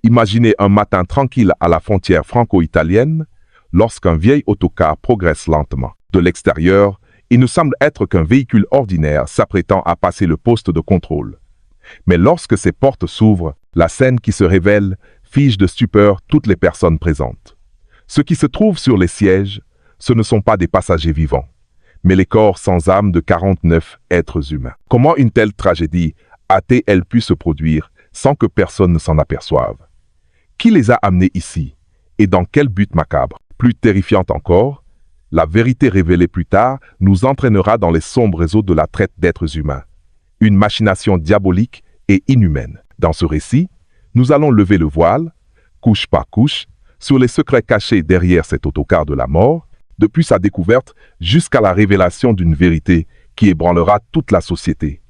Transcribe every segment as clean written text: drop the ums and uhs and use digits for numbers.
Imaginez un matin tranquille à la frontière franco-italienne, lorsqu'un vieil autocar progresse lentement. De l'extérieur, il ne semble être qu'un véhicule ordinaire s'apprêtant à passer le poste de contrôle. Mais lorsque ses portes s'ouvrent, la scène qui se révèle fige de stupeur toutes les personnes présentes. Ce qui se trouve sur les sièges, ce ne sont pas des passagers vivants, mais les corps sans âme de 49 êtres humains. Comment une telle tragédie a-t-elle pu se produire sans que personne ne s'en aperçoive? Qui les a amenés ici et dans quel but macabre? Plus terrifiante encore, la vérité révélée plus tard nous entraînera dans les sombres réseaux de la traite d'êtres humains. Une machination diabolique et inhumaine. Dans ce récit, nous allons lever le voile, couche par couche, sur les secrets cachés derrière cet autocar de la mort, depuis sa découverte jusqu'à la révélation d'une vérité qui ébranlera toute la société.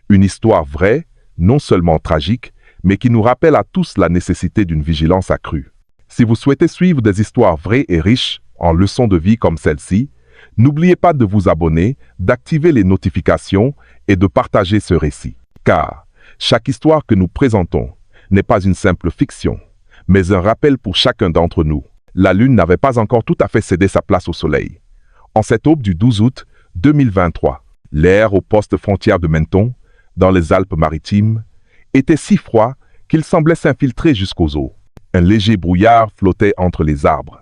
Une histoire vraie, non seulement tragique, mais qui nous rappelle à tous la nécessité d'une vigilance accrue. Si vous souhaitez suivre des histoires vraies et riches en leçons de vie comme celle-ci, n'oubliez pas de vous abonner, d'activer les notifications et de partager ce récit. Car chaque histoire que nous présentons n'est pas une simple fiction, mais un rappel pour chacun d'entre nous. La Lune n'avait pas encore tout à fait cédé sa place au Soleil. En cette aube du 12 août 2023, l'air au poste frontière de Menton, dans les Alpes-Maritimes, était si froid qu'il semblait s'infiltrer jusqu'aux os. Un léger brouillard flottait entre les arbres,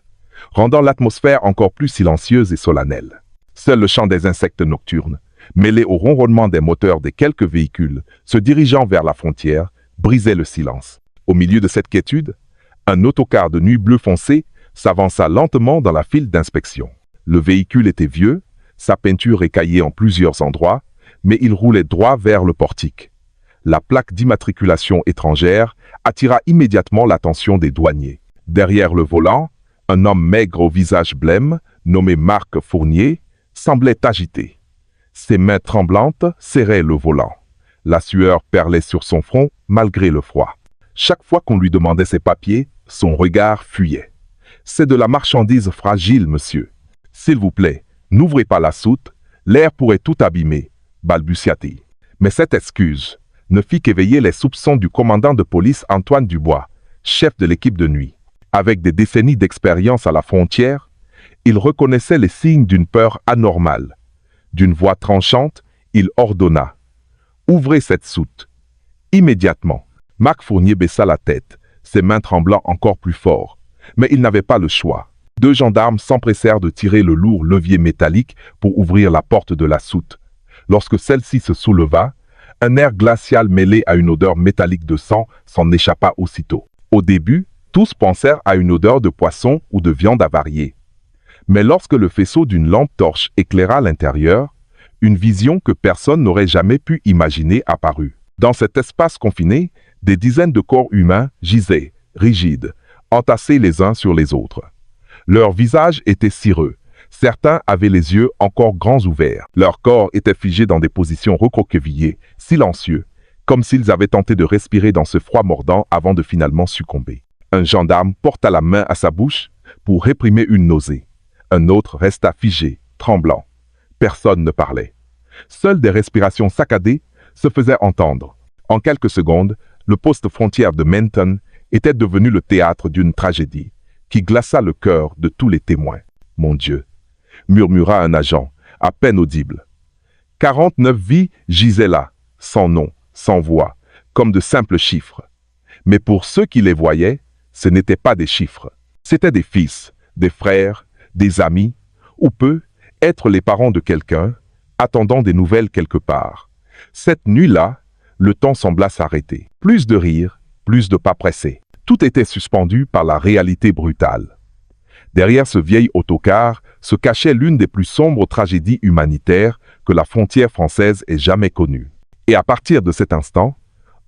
rendant l'atmosphère encore plus silencieuse et solennelle. Seul le chant des insectes nocturnes, mêlé au ronronnement des moteurs des quelques véhicules se dirigeant vers la frontière, brisait le silence. Au milieu de cette quiétude, un autocar de nuit bleu foncé s'avança lentement dans la file d'inspection. Le véhicule était vieux, sa peinture écaillée en plusieurs endroits, mais il roulait droit vers le portique. La plaque d'immatriculation étrangère attira immédiatement l'attention des douaniers. Derrière le volant, un homme maigre au visage blême, nommé Marc Fournier, semblait agité. Ses mains tremblantes serraient le volant. La sueur perlait sur son front malgré le froid. Chaque fois qu'on lui demandait ses papiers, son regard fuyait. « C'est de la marchandise fragile, monsieur. S'il vous plaît, n'ouvrez pas la soute, l'air pourrait tout abîmer, » balbutia-t-il. Mais cette excuse ne fit qu'éveiller les soupçons du commandant de police Antoine Dubois, chef de l'équipe de nuit. Avec des décennies d'expérience à la frontière, il reconnaissait les signes d'une peur anormale. D'une voix tranchante, il ordonna « Ouvrez cette soute !» Immédiatement, Marc Fournier baissa la tête, ses mains tremblant encore plus fort. Mais il n'avait pas le choix. 2 gendarmes s'empressèrent de tirer le lourd levier métallique pour ouvrir la porte de la soute. Lorsque celle-ci se souleva, un air glacial mêlé à une odeur métallique de sang s'en échappa aussitôt. Au début, tous pensèrent à une odeur de poisson ou de viande avariée. Mais lorsque le faisceau d'une lampe torche éclaira l'intérieur, une vision que personne n'aurait jamais pu imaginer apparut. Dans cet espace confiné, des dizaines de corps humains gisaient, rigides, entassés les uns sur les autres. Leurs visages étaient cireux. Certains avaient les yeux encore grands ouverts. Leurs corps étaient figés dans des positions recroquevillées, silencieux, comme s'ils avaient tenté de respirer dans ce froid mordant avant de finalement succomber. Un gendarme porta la main à sa bouche pour réprimer une nausée. Un autre resta figé, tremblant. Personne ne parlait. Seules des respirations saccadées se faisaient entendre. En quelques secondes, le poste frontière de Menton était devenu le théâtre d'une tragédie qui glaça le cœur de tous les témoins. « Mon Dieu !» murmura un agent, à peine audible. 49 vies gisaient là, sans nom, sans voix, comme de simples chiffres. Mais pour ceux qui les voyaient, ce n'étaient pas des chiffres. C'étaient des fils, des frères, des amis, ou peu, être les parents de quelqu'un, attendant des nouvelles quelque part. Cette nuit-là, le temps sembla s'arrêter. Plus de rires, plus de pas pressés. Tout était suspendu par la réalité brutale. Derrière ce vieil autocar se cachait l'une des plus sombres tragédies humanitaires que la frontière française ait jamais connue. Et à partir de cet instant,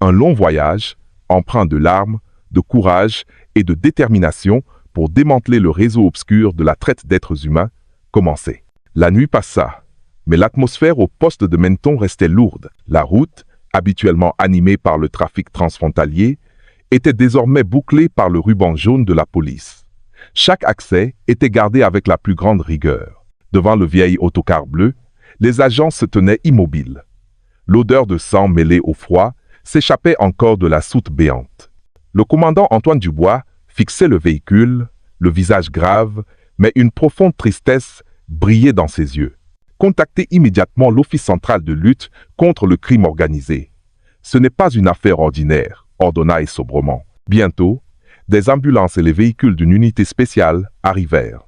un long voyage, empreint de larmes, de courage et de détermination pour démanteler le réseau obscur de la traite d'êtres humains, commençait. La nuit passa, mais l'atmosphère au poste de Menton restait lourde. La route, habituellement animée par le trafic transfrontalier, était désormais bouclée par le ruban jaune de la police. Chaque accès était gardé avec la plus grande rigueur. Devant le vieil autocar bleu, les agents se tenaient immobiles. L'odeur de sang mêlée au froid s'échappait encore de la soute béante. Le commandant Antoine Dubois fixait le véhicule, le visage grave, mais une profonde tristesse brillait dans ses yeux. Contactez immédiatement l'Office central de lutte contre le crime organisé. Ce n'est pas une affaire ordinaire, ordonna-t-il sobrement. Bientôt, des ambulances et les véhicules d'une unité spéciale arrivèrent.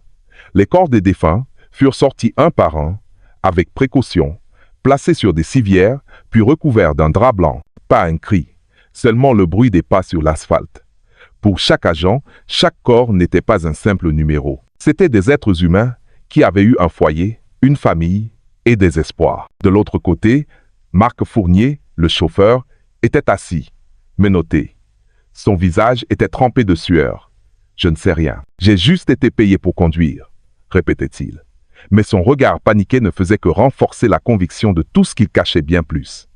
Les corps des défunts furent sortis un par un, avec précaution, placés sur des civières, puis recouverts d'un drap blanc. Pas un cri, seulement le bruit des pas sur l'asphalte. Pour chaque agent, chaque corps n'était pas un simple numéro. C'étaient des êtres humains qui avaient eu un foyer, une famille et des espoirs. De l'autre côté, Marc Fournier, le chauffeur, était assis, menotté. Son visage était trempé de sueur. « Je ne sais rien. J'ai juste été payé pour conduire », répétait-il. Mais son regard paniqué ne faisait que renforcer la conviction de tout ce qu'il cachait bien plus.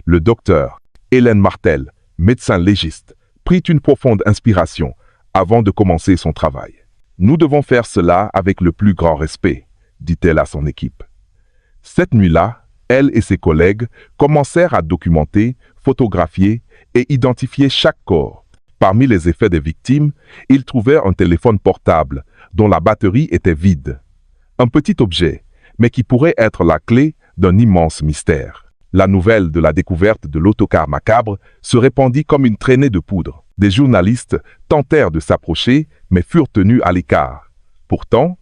Le docteur, Hélène Martel, médecin légiste, prit une profonde inspiration avant de commencer son travail. « Nous devons faire cela avec le plus grand respect », dit-elle à son équipe. Cette nuit-là, elle et ses collègues commencèrent à documenter, photographier et identifier chaque corps. Parmi les effets des victimes, ils trouvèrent un téléphone portable dont la batterie était vide. Un petit objet, mais qui pourrait être la clé d'un immense mystère. La nouvelle de la découverte de l'autocar macabre se répandit comme une traînée de poudre. Des journalistes tentèrent de s'approcher, mais furent tenus à l'écart. Pourtant,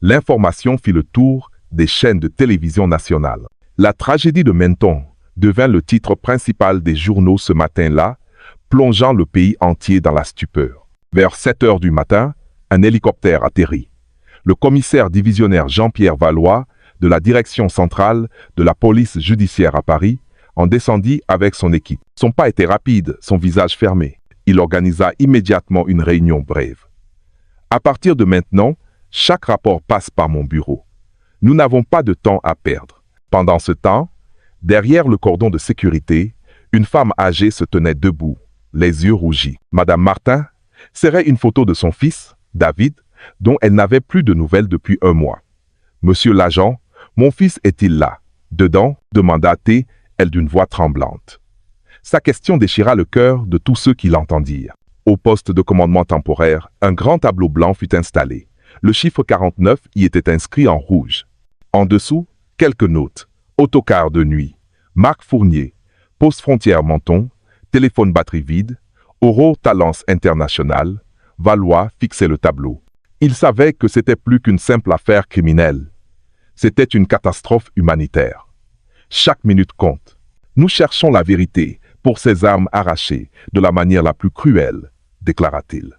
l'information fit le tour des chaînes de télévision nationales. La tragédie de Menton devint le titre principal des journaux ce matin-là, plongeant le pays entier dans la stupeur. Vers 7 heures du matin, un hélicoptère atterrit. Le commissaire divisionnaire Jean-Pierre Valois, de la direction centrale de la police judiciaire à Paris, en descendit avec son équipe. Son pas était rapide, son visage fermé. Il organisa immédiatement une réunion brève. À partir de maintenant, chaque rapport passe par mon bureau. Nous n'avons pas de temps à perdre. Pendant ce temps, derrière le cordon de sécurité, une femme âgée se tenait debout, les yeux rougis. Madame Martin serrait une photo de son fils, David, dont elle n'avait plus de nouvelles depuis 1 mois. « Monsieur l'agent, mon fils est-il là ?»« Dedans ?» demanda-t-elle d'une voix tremblante. Sa question déchira le cœur de tous ceux qui l'entendirent. Au poste de commandement temporaire, un grand tableau blanc fut installé. Le chiffre 49 y était inscrit en rouge. En dessous, quelques notes. Autocar de nuit. Marc Fournier. Poste frontière Menton. Téléphone batterie vide. Oro Talence International. Valois fixait le tableau. Il savait que c'était plus qu'une simple affaire criminelle. C'était une catastrophe humanitaire. Chaque minute compte. Nous cherchons la vérité pour ces âmes arrachées de la manière la plus cruelle, déclara-t-il.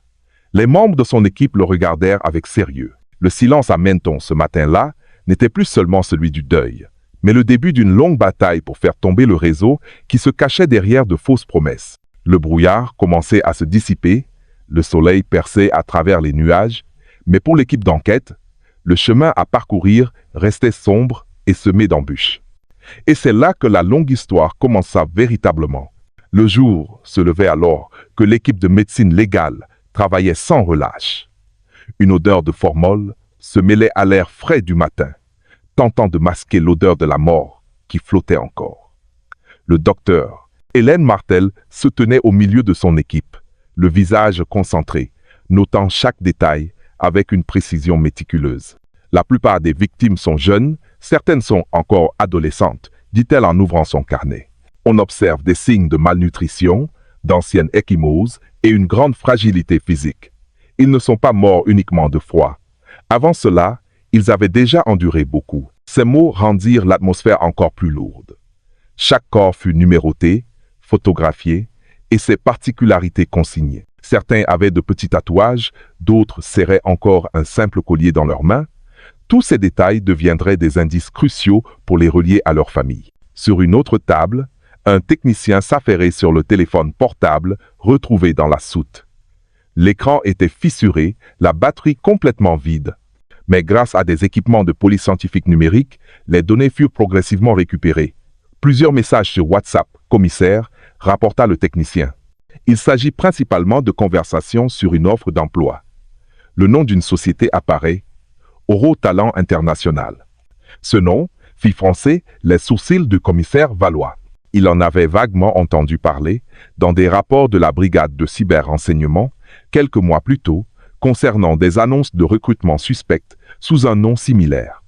Les membres de son équipe le regardèrent avec sérieux. Le silence à Menton ce matin-là n'était plus seulement celui du deuil, mais le début d'une longue bataille pour faire tomber le réseau qui se cachait derrière de fausses promesses. Le brouillard commençait à se dissiper, le soleil perçait à travers les nuages, mais pour l'équipe d'enquête, le chemin à parcourir restait sombre et semé d'embûches. Et c'est là que la longue histoire commença véritablement. Le jour se levait alors que l'équipe de médecine légale travaillait sans relâche. Une odeur de formol se mêlait à l'air frais du matin, tentant de masquer l'odeur de la mort qui flottait encore. Le docteur, Hélène Martel, se tenait au milieu de son équipe, le visage concentré, notant chaque détail avec une précision méticuleuse. La plupart des victimes sont jeunes, certaines sont encore adolescentes, dit-elle en ouvrant son carnet. On observe des signes de malnutrition, d'anciennes ecchymoses et une grande fragilité physique. Ils ne sont pas morts uniquement de froid. Avant cela, ils avaient déjà enduré beaucoup. Ces mots rendirent l'atmosphère encore plus lourde. Chaque corps fut numéroté, photographié et ses particularités consignées. Certains avaient de petits tatouages, d'autres serraient encore un simple collier dans leurs mains. Tous ces détails deviendraient des indices cruciaux pour les relier à leur famille. Sur une autre table, un technicien s'affairait sur le téléphone portable retrouvé dans la soute. L'écran était fissuré, la batterie complètement vide. Mais grâce à des équipements de police scientifique numérique, les données furent progressivement récupérées. Plusieurs messages sur WhatsApp, commissaire, rapporta le technicien. Il s'agit principalement de conversations sur une offre d'emploi. Le nom d'une société apparaît, Oro Talent International. Ce nom fit froncer les sourcils du commissaire Valois. Il en avait vaguement entendu parler dans des rapports de la brigade de cyberrenseignement quelques mois plus tôt concernant des annonces de recrutement suspectes sous un nom similaire.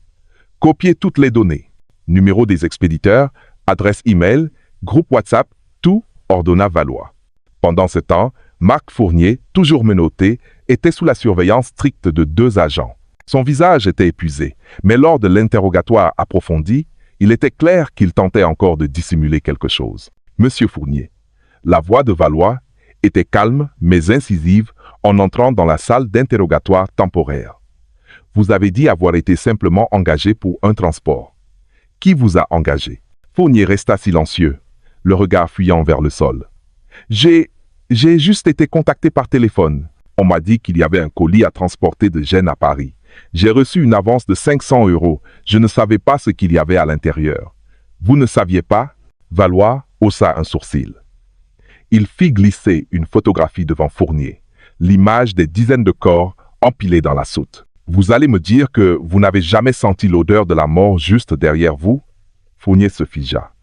Copier toutes les données, numéro des expéditeurs, adresse email, groupe WhatsApp, tout, ordonna Valois. Pendant ce temps, Marc Fournier, toujours menotté, était sous la surveillance stricte de 2 agents. Son visage était épuisé, mais lors de l'interrogatoire approfondi, il était clair qu'il tentait encore de dissimuler quelque chose. Monsieur Fournier. La voix de Valois était calme mais incisive en entrant dans la salle d'interrogatoire temporaire. Vous avez dit avoir été simplement engagé pour un transport. Qui vous a engagé? Fournier resta silencieux, le regard fuyant vers le sol. J'ai juste été contacté par téléphone. On m'a dit qu'il y avait un colis à transporter de Gênes à Paris. J'ai reçu une avance de 500 €. Je ne savais pas ce qu'il y avait à l'intérieur. Vous ne saviez pas? Valois haussa un sourcil. Il fit glisser une photographie devant Fournier, l'image des dizaines de corps empilés dans la soute. Vous allez me dire que vous n'avez jamais senti l'odeur de la mort juste derrière vous? Fournier se figea.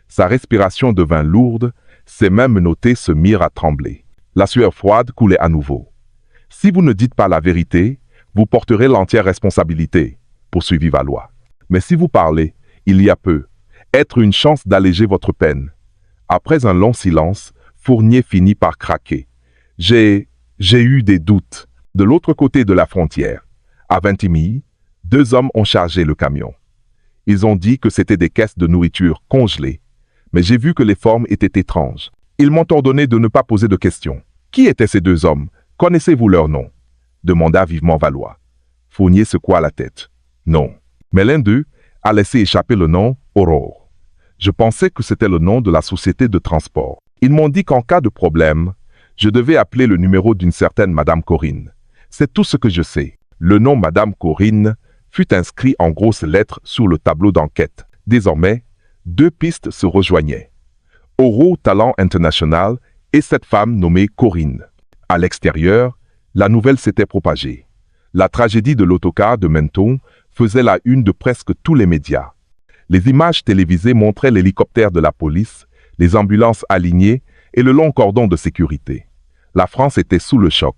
Sa respiration devint lourde, ses mains menottées se mirent à trembler. La sueur froide coulait à nouveau. Si vous ne dites pas la vérité, vous porterez l'entière responsabilité, poursuivit Valois. Mais si vous parlez, il y a peut être une chance d'alléger votre peine. Après un long silence, Fournier finit par craquer. J'ai eu des doutes. De l'autre côté de la frontière, à Vintimille, 2 hommes ont chargé le camion. Ils ont dit que c'était des caisses de nourriture congelées, mais j'ai vu que les formes étaient étranges. Ils m'ont ordonné de ne pas poser de questions. Qui étaient ces 2 hommes? Connaissez-vous leur nom? Demanda vivement Valois. Fournier secoua la tête. Non. Mais l'un d'eux a laissé échapper le nom Aurore. Je pensais que c'était le nom de la société de transport. Ils m'ont dit qu'en cas de problème, je devais appeler le numéro d'une certaine Madame Corinne. C'est tout ce que je sais. Le nom Madame Corinne fut inscrit en grosses lettres sur le tableau d'enquête. Désormais, 2 pistes se rejoignaient. Aurore Talent International et cette femme nommée Corinne. À l'extérieur, la nouvelle s'était propagée. La tragédie de l'autocar de Menton faisait la une de presque tous les médias. Les images télévisées montraient l'hélicoptère de la police, les ambulances alignées et le long cordon de sécurité. La France était sous le choc.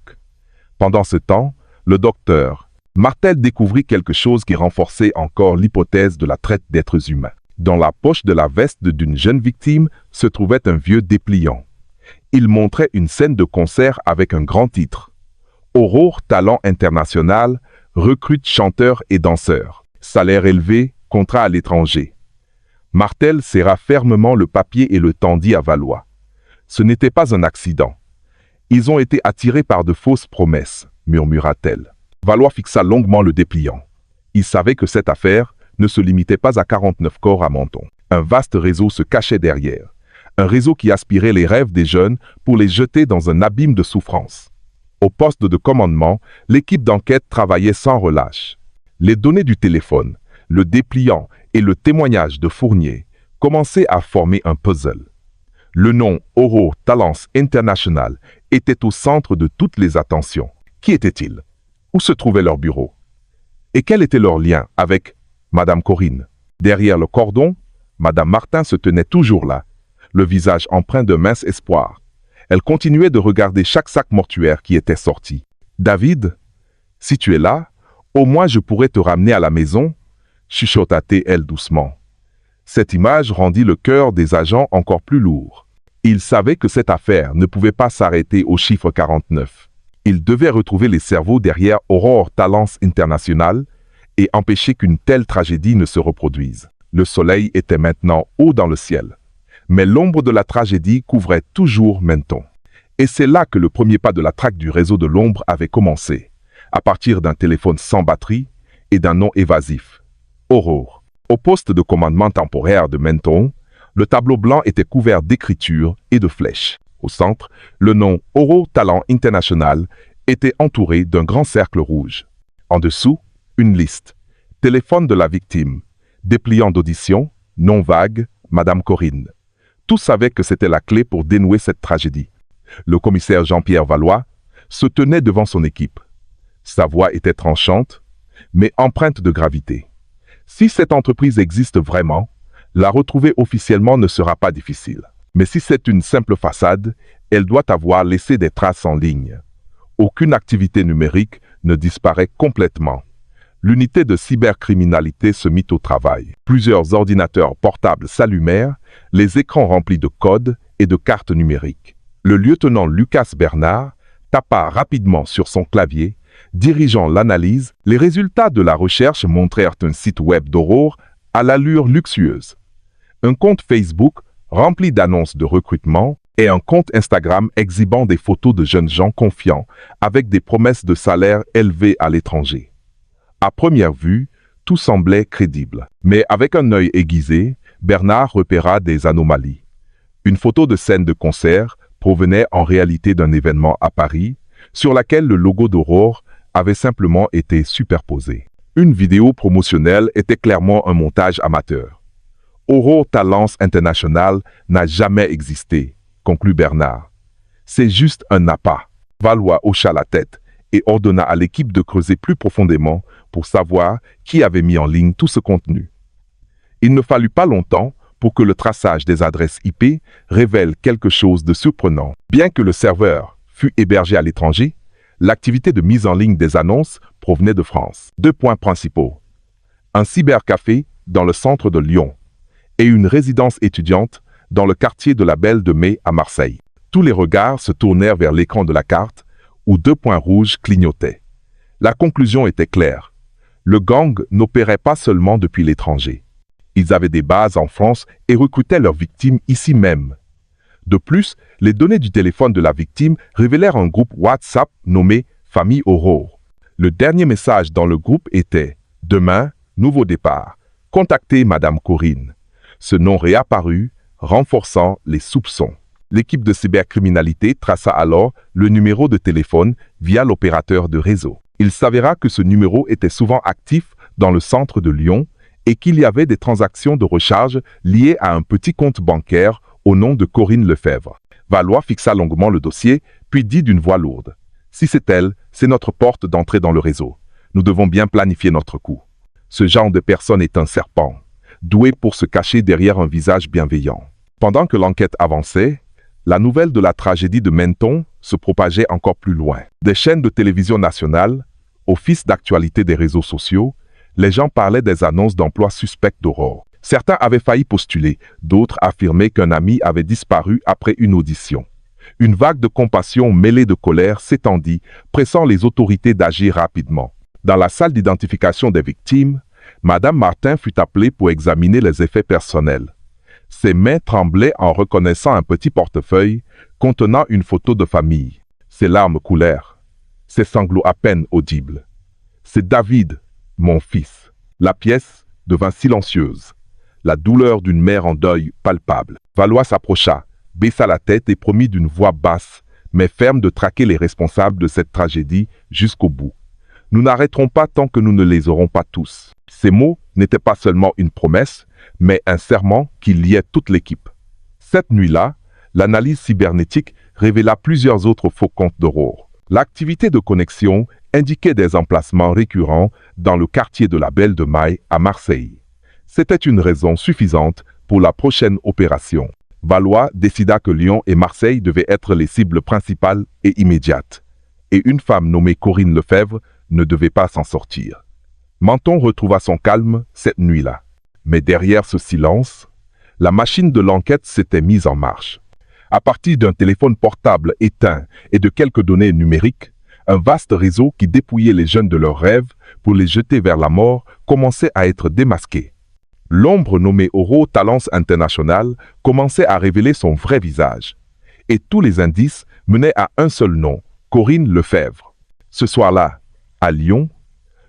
Pendant ce temps, le docteur Martel découvrit quelque chose qui renforçait encore l'hypothèse de la traite d'êtres humains. Dans la poche de la veste d'une jeune victime se trouvait un vieux dépliant. Il montrait une scène de concert avec un grand titre. Aurore Talent International recrute chanteurs et danseurs. Salaire élevé, contrat à l'étranger. Martel serra fermement le papier et le tendit à Valois. Ce n'était pas un accident. Ils ont été attirés par de fausses promesses, murmura-t-elle. Valois fixa longuement le dépliant. Il savait que cette affaire ne se limitait pas à 49 corps à Menton. Un vaste réseau se cachait derrière. Un réseau qui aspirait les rêves des jeunes pour les jeter dans un abîme de souffrance. Au poste de commandement, l'équipe d'enquête travaillait sans relâche. Les données du téléphone, le dépliant et le témoignage de Fournier commençaient à former un puzzle. Le nom Aurore Talents International était au centre de toutes les attentions. Qui étaient-ils? Où se trouvait leur bureau? Et quel était leur lien avec Madame Corinne? Derrière le cordon, Madame Martin se tenait toujours là, le visage empreint de mince espoir. Elle continuait de regarder chaque sac mortuaire qui était sorti. « David, si tu es là, au moins je pourrais te ramener à la maison » chuchota-t-elle doucement. Cette image rendit le cœur des agents encore plus lourd. Ils savaient que cette affaire ne pouvait pas s'arrêter au chiffre 49. Ils devaient retrouver les cerveaux derrière Aurore Talents International et empêcher qu'une telle tragédie ne se reproduise. Le soleil était maintenant haut dans le ciel. Mais l'ombre de la tragédie couvrait toujours Menton. Et c'est là que le premier pas de la traque du réseau de l'ombre avait commencé, à partir d'un téléphone sans batterie et d'un nom évasif. Aurore. Au poste de commandement temporaire de Menton, le tableau blanc était couvert d'écritures et de flèches. Au centre, le nom Aurore Talent International était entouré d'un grand cercle rouge. En dessous, une liste. Téléphone de la victime. Dépliant d'audition, nom vague, Madame Corinne. Tous savaient que c'était la clé pour dénouer cette tragédie. Le commissaire Jean-Pierre Valois se tenait devant son équipe. Sa voix était tranchante, mais empreinte de gravité. Si cette entreprise existe vraiment, La retrouver officiellement ne sera pas difficile. Mais si c'est une simple façade, elle doit avoir laissé des traces en ligne. Aucune activité numérique ne disparaît complètement. L'unité de cybercriminalité se mit au travail. Plusieurs ordinateurs portables s'allumèrent, les écrans remplis de codes et de cartes numériques. Le lieutenant Lucas Bernard tapa rapidement sur son clavier, dirigeant l'analyse. Les résultats de la recherche montrèrent un site web d'Aurore à l'allure luxueuse, un compte Facebook rempli d'annonces de recrutement et un compte Instagram exhibant des photos de jeunes gens confiants avec des promesses de salaire élevés à l'étranger. À première vue, tout semblait crédible. Mais avec un œil aiguisé, Bernard repéra des anomalies. Une photo de scène de concert provenait en réalité d'un événement à Paris, sur laquelle le logo d'Aurore avait simplement été superposé. Une vidéo promotionnelle était clairement un montage amateur. Aurore Talents International n'a jamais existé, conclut Bernard. C'est juste un appât. Valois hocha la tête et ordonna à l'équipe de creuser plus profondément pour savoir qui avait mis en ligne tout ce contenu. Il ne fallut pas longtemps pour que le traçage des adresses IP révèle quelque chose de surprenant. Bien que le serveur fût hébergé à l'étranger, l'activité de mise en ligne des annonces provenait de France. 2 points principaux. Un cybercafé dans le centre de Lyon et une résidence étudiante dans le quartier de la Belle de Mai à Marseille. Tous les regards se tournèrent vers l'écran de la carte où 2 points rouges clignotaient. La conclusion était claire. Le gang n'opérait pas seulement depuis l'étranger. Ils avaient des bases en France et recrutaient leurs victimes ici même. De plus, les données du téléphone de la victime révélèrent un groupe WhatsApp nommé Famille Aurore. Le dernier message dans le groupe était « Demain, nouveau départ. Contactez Madame Corinne ». Ce nom réapparut, renforçant les soupçons. L'équipe de cybercriminalité traça alors le numéro de téléphone via l'opérateur de réseau. Il s'avéra que ce numéro était souvent actif dans le centre de Lyon et qu'il y avait des transactions de recharge liées à un petit compte bancaire au nom de Corinne Lefebvre. Valois fixa longuement le dossier, puis dit d'une voix lourde. « Si c'est elle, c'est notre porte d'entrée dans le réseau. Nous devons bien planifier notre coup. Ce genre de personne est un serpent, doué pour se cacher derrière un visage bienveillant. » Pendant que l'enquête avançait, la nouvelle de la tragédie de Menton se propageait encore plus loin. Des chaînes de télévision nationales, office d'actualité des réseaux sociaux, les gens parlaient des annonces d'emploi suspectes d'Aurore. Certains avaient failli postuler, d'autres affirmaient qu'un ami avait disparu après une audition. Une vague de compassion mêlée de colère s'étendit, pressant les autorités d'agir rapidement. Dans la salle d'identification des victimes, Madame Martin fut appelée pour examiner les effets personnels. Ses mains tremblaient en reconnaissant un petit portefeuille contenant une photo de famille. Ses larmes coulèrent, ses sanglots à peine audibles. « C'est David, mon fils. » La pièce devint silencieuse, la douleur d'une mère en deuil palpable. Valois s'approcha, baissa la tête et promit d'une voix basse, mais ferme de traquer les responsables de cette tragédie jusqu'au bout. « Nous n'arrêterons pas tant que nous ne les aurons pas tous. » Ces mots n'étaient pas seulement une promesse, mais un serment qui liait toute l'équipe. Cette nuit-là, l'analyse cybernétique révéla plusieurs autres faux comptes d'Aurore. L'activité de connexion indiquait des emplacements récurrents dans le quartier de la Belle de Mai à Marseille. C'était une raison suffisante pour la prochaine opération. Valois décida que Lyon et Marseille devaient être les cibles principales et immédiates. Et une femme nommée Corinne Lefebvre ne devait pas s'en sortir. Menton retrouva son calme cette nuit-là. Mais derrière ce silence, la machine de l'enquête s'était mise en marche. À partir d'un téléphone portable éteint et de quelques données numériques, un vaste réseau qui dépouillait les jeunes de leurs rêves pour les jeter vers la mort commençait à être démasqué. L'ombre nommée Aurore Talents International commençait à révéler son vrai visage. Et tous les indices menaient à un seul nom, Corinne Lefebvre. Ce soir-là, à Lyon,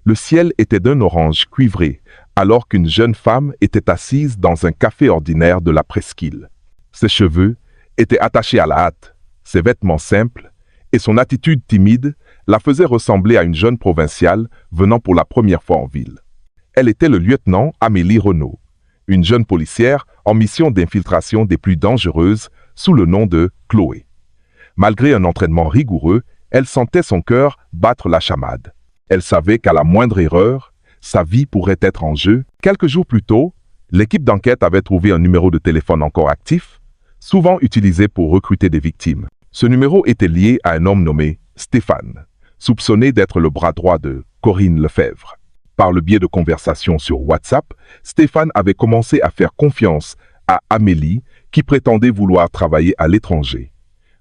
le ciel était d'un orange cuivré, alors qu'une jeune femme était assise dans un café ordinaire de la presqu'île. Ses cheveux étaient attachés à la hâte, ses vêtements simples, et son attitude timide la faisait ressembler à une jeune provinciale venant pour la première fois en ville. Elle était le lieutenant Amélie Renaud, une jeune policière en mission d'infiltration des plus dangereuses sous le nom de Chloé. Malgré un entraînement rigoureux, elle sentait son cœur battre la chamade. Elle savait qu'à la moindre erreur, sa vie pourrait être en jeu. Quelques jours plus tôt, L'équipe d'enquête avait trouvé un numéro de téléphone encore actif, souvent utilisé pour recruter des victimes. Ce numéro était lié à un homme nommé Stéphane, soupçonné d'être le bras droit de Corinne Lefebvre. Par le biais de conversations sur WhatsApp, Stéphane avait commencé à faire confiance à Amélie, qui prétendait vouloir travailler à l'étranger.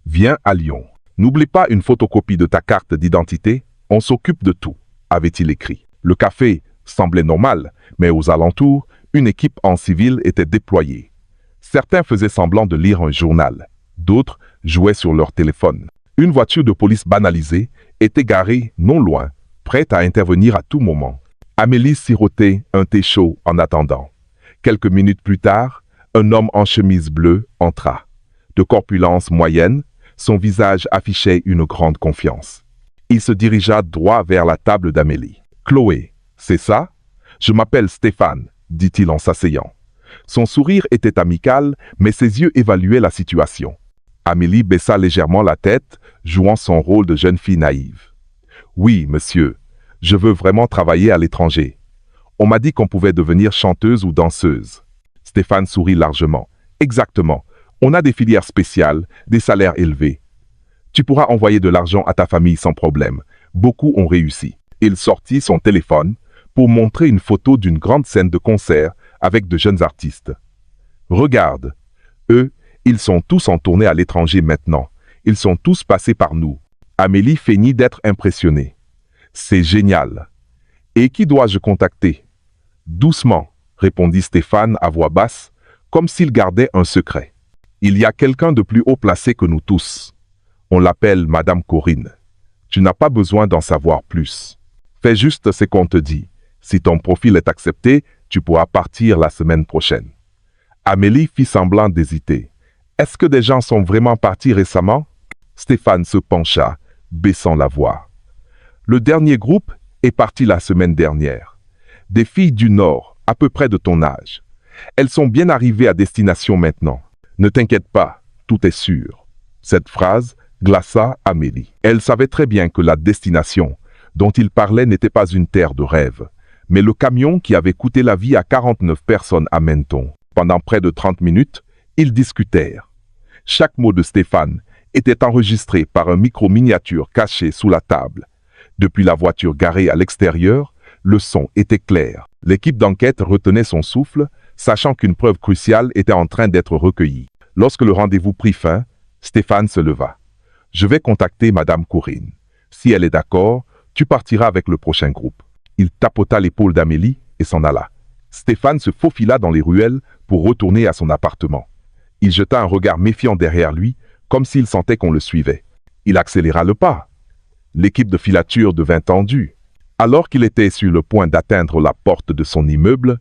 Viens à Lyon. N'oublie pas une photocopie de ta carte d'identité, on s'occupe de tout, avait-il écrit. Le café semblait normal, mais aux alentours, une équipe en civil était déployée. Certains faisaient semblant de lire un journal, d'autres jouaient sur leur téléphone. Une voiture de police banalisée était garée non loin, prête à intervenir à tout moment. Amélie sirotait un thé chaud en attendant. Quelques minutes plus tard, un homme en chemise bleue entra. De corpulence moyenne, son visage affichait une grande confiance. Il se dirigea droit vers la table d'Amélie. « Chloé, c'est ça? Je m'appelle Stéphane, dit-il en s'asseyant. Son sourire était amical, mais ses yeux évaluaient la situation. Amélie baissa légèrement la tête, jouant son rôle de jeune fille naïve. « Oui, monsieur, je veux vraiment travailler à l'étranger. On m'a dit qu'on pouvait devenir chanteuse ou danseuse. » Stéphane sourit largement. « Exactement. On a des filières spéciales, des salaires élevés. Tu pourras envoyer de l'argent à ta famille sans problème. Beaucoup ont réussi. » Il sortit son téléphone pour montrer une photo d'une grande scène de concert avec de jeunes artistes. « Regarde, eux, ils sont tous en tournée à l'étranger maintenant. Ils sont tous passés par nous. » Amélie feignit d'être impressionnée. « C'est génial. Et qui dois-je contacter? » « Doucement, répondit Stéphane à voix basse, comme s'il gardait un secret. « Il y a quelqu'un de plus haut placé que nous tous. On l'appelle Madame Corinne. Tu n'as pas besoin d'en savoir plus. Fais juste ce qu'on te dit. Si ton profil est accepté, tu pourras partir la semaine prochaine. » Amélie fit semblant d'hésiter. « Est-ce que des gens sont vraiment partis récemment? » Stéphane se pencha, baissant la voix. « Le dernier groupe est parti la semaine dernière. Des filles du Nord, à peu près de ton âge. Elles sont bien arrivées à destination maintenant. Ne t'inquiète pas, tout est sûr. » Cette phrase glaça Amélie. Elle savait très bien que la destination dont il parlait n'était pas une terre de rêve, mais le camion qui avait coûté la vie à 49 personnes à Menton. Pendant près de 30 minutes, ils discutèrent. Chaque mot de Stéphane était enregistré par un micro-miniature caché sous la table. Depuis la voiture garée à l'extérieur, le son était clair. L'équipe d'enquête retenait son souffle, sachant qu'une preuve cruciale était en train d'être recueillie. Lorsque le rendez-vous prit fin, Stéphane se leva. « Je vais contacter Madame Corinne. Si elle est d'accord, tu partiras avec le prochain groupe. » Il tapota l'épaule d'Amélie et s'en alla. Stéphane se faufila dans les ruelles pour retourner à son appartement. Il jeta un regard méfiant derrière lui, comme s'il sentait qu'on le suivait. Il accéléra le pas. L'équipe de filature devint tendue. Alors qu'il était sur le point d'atteindre la porte de son immeuble,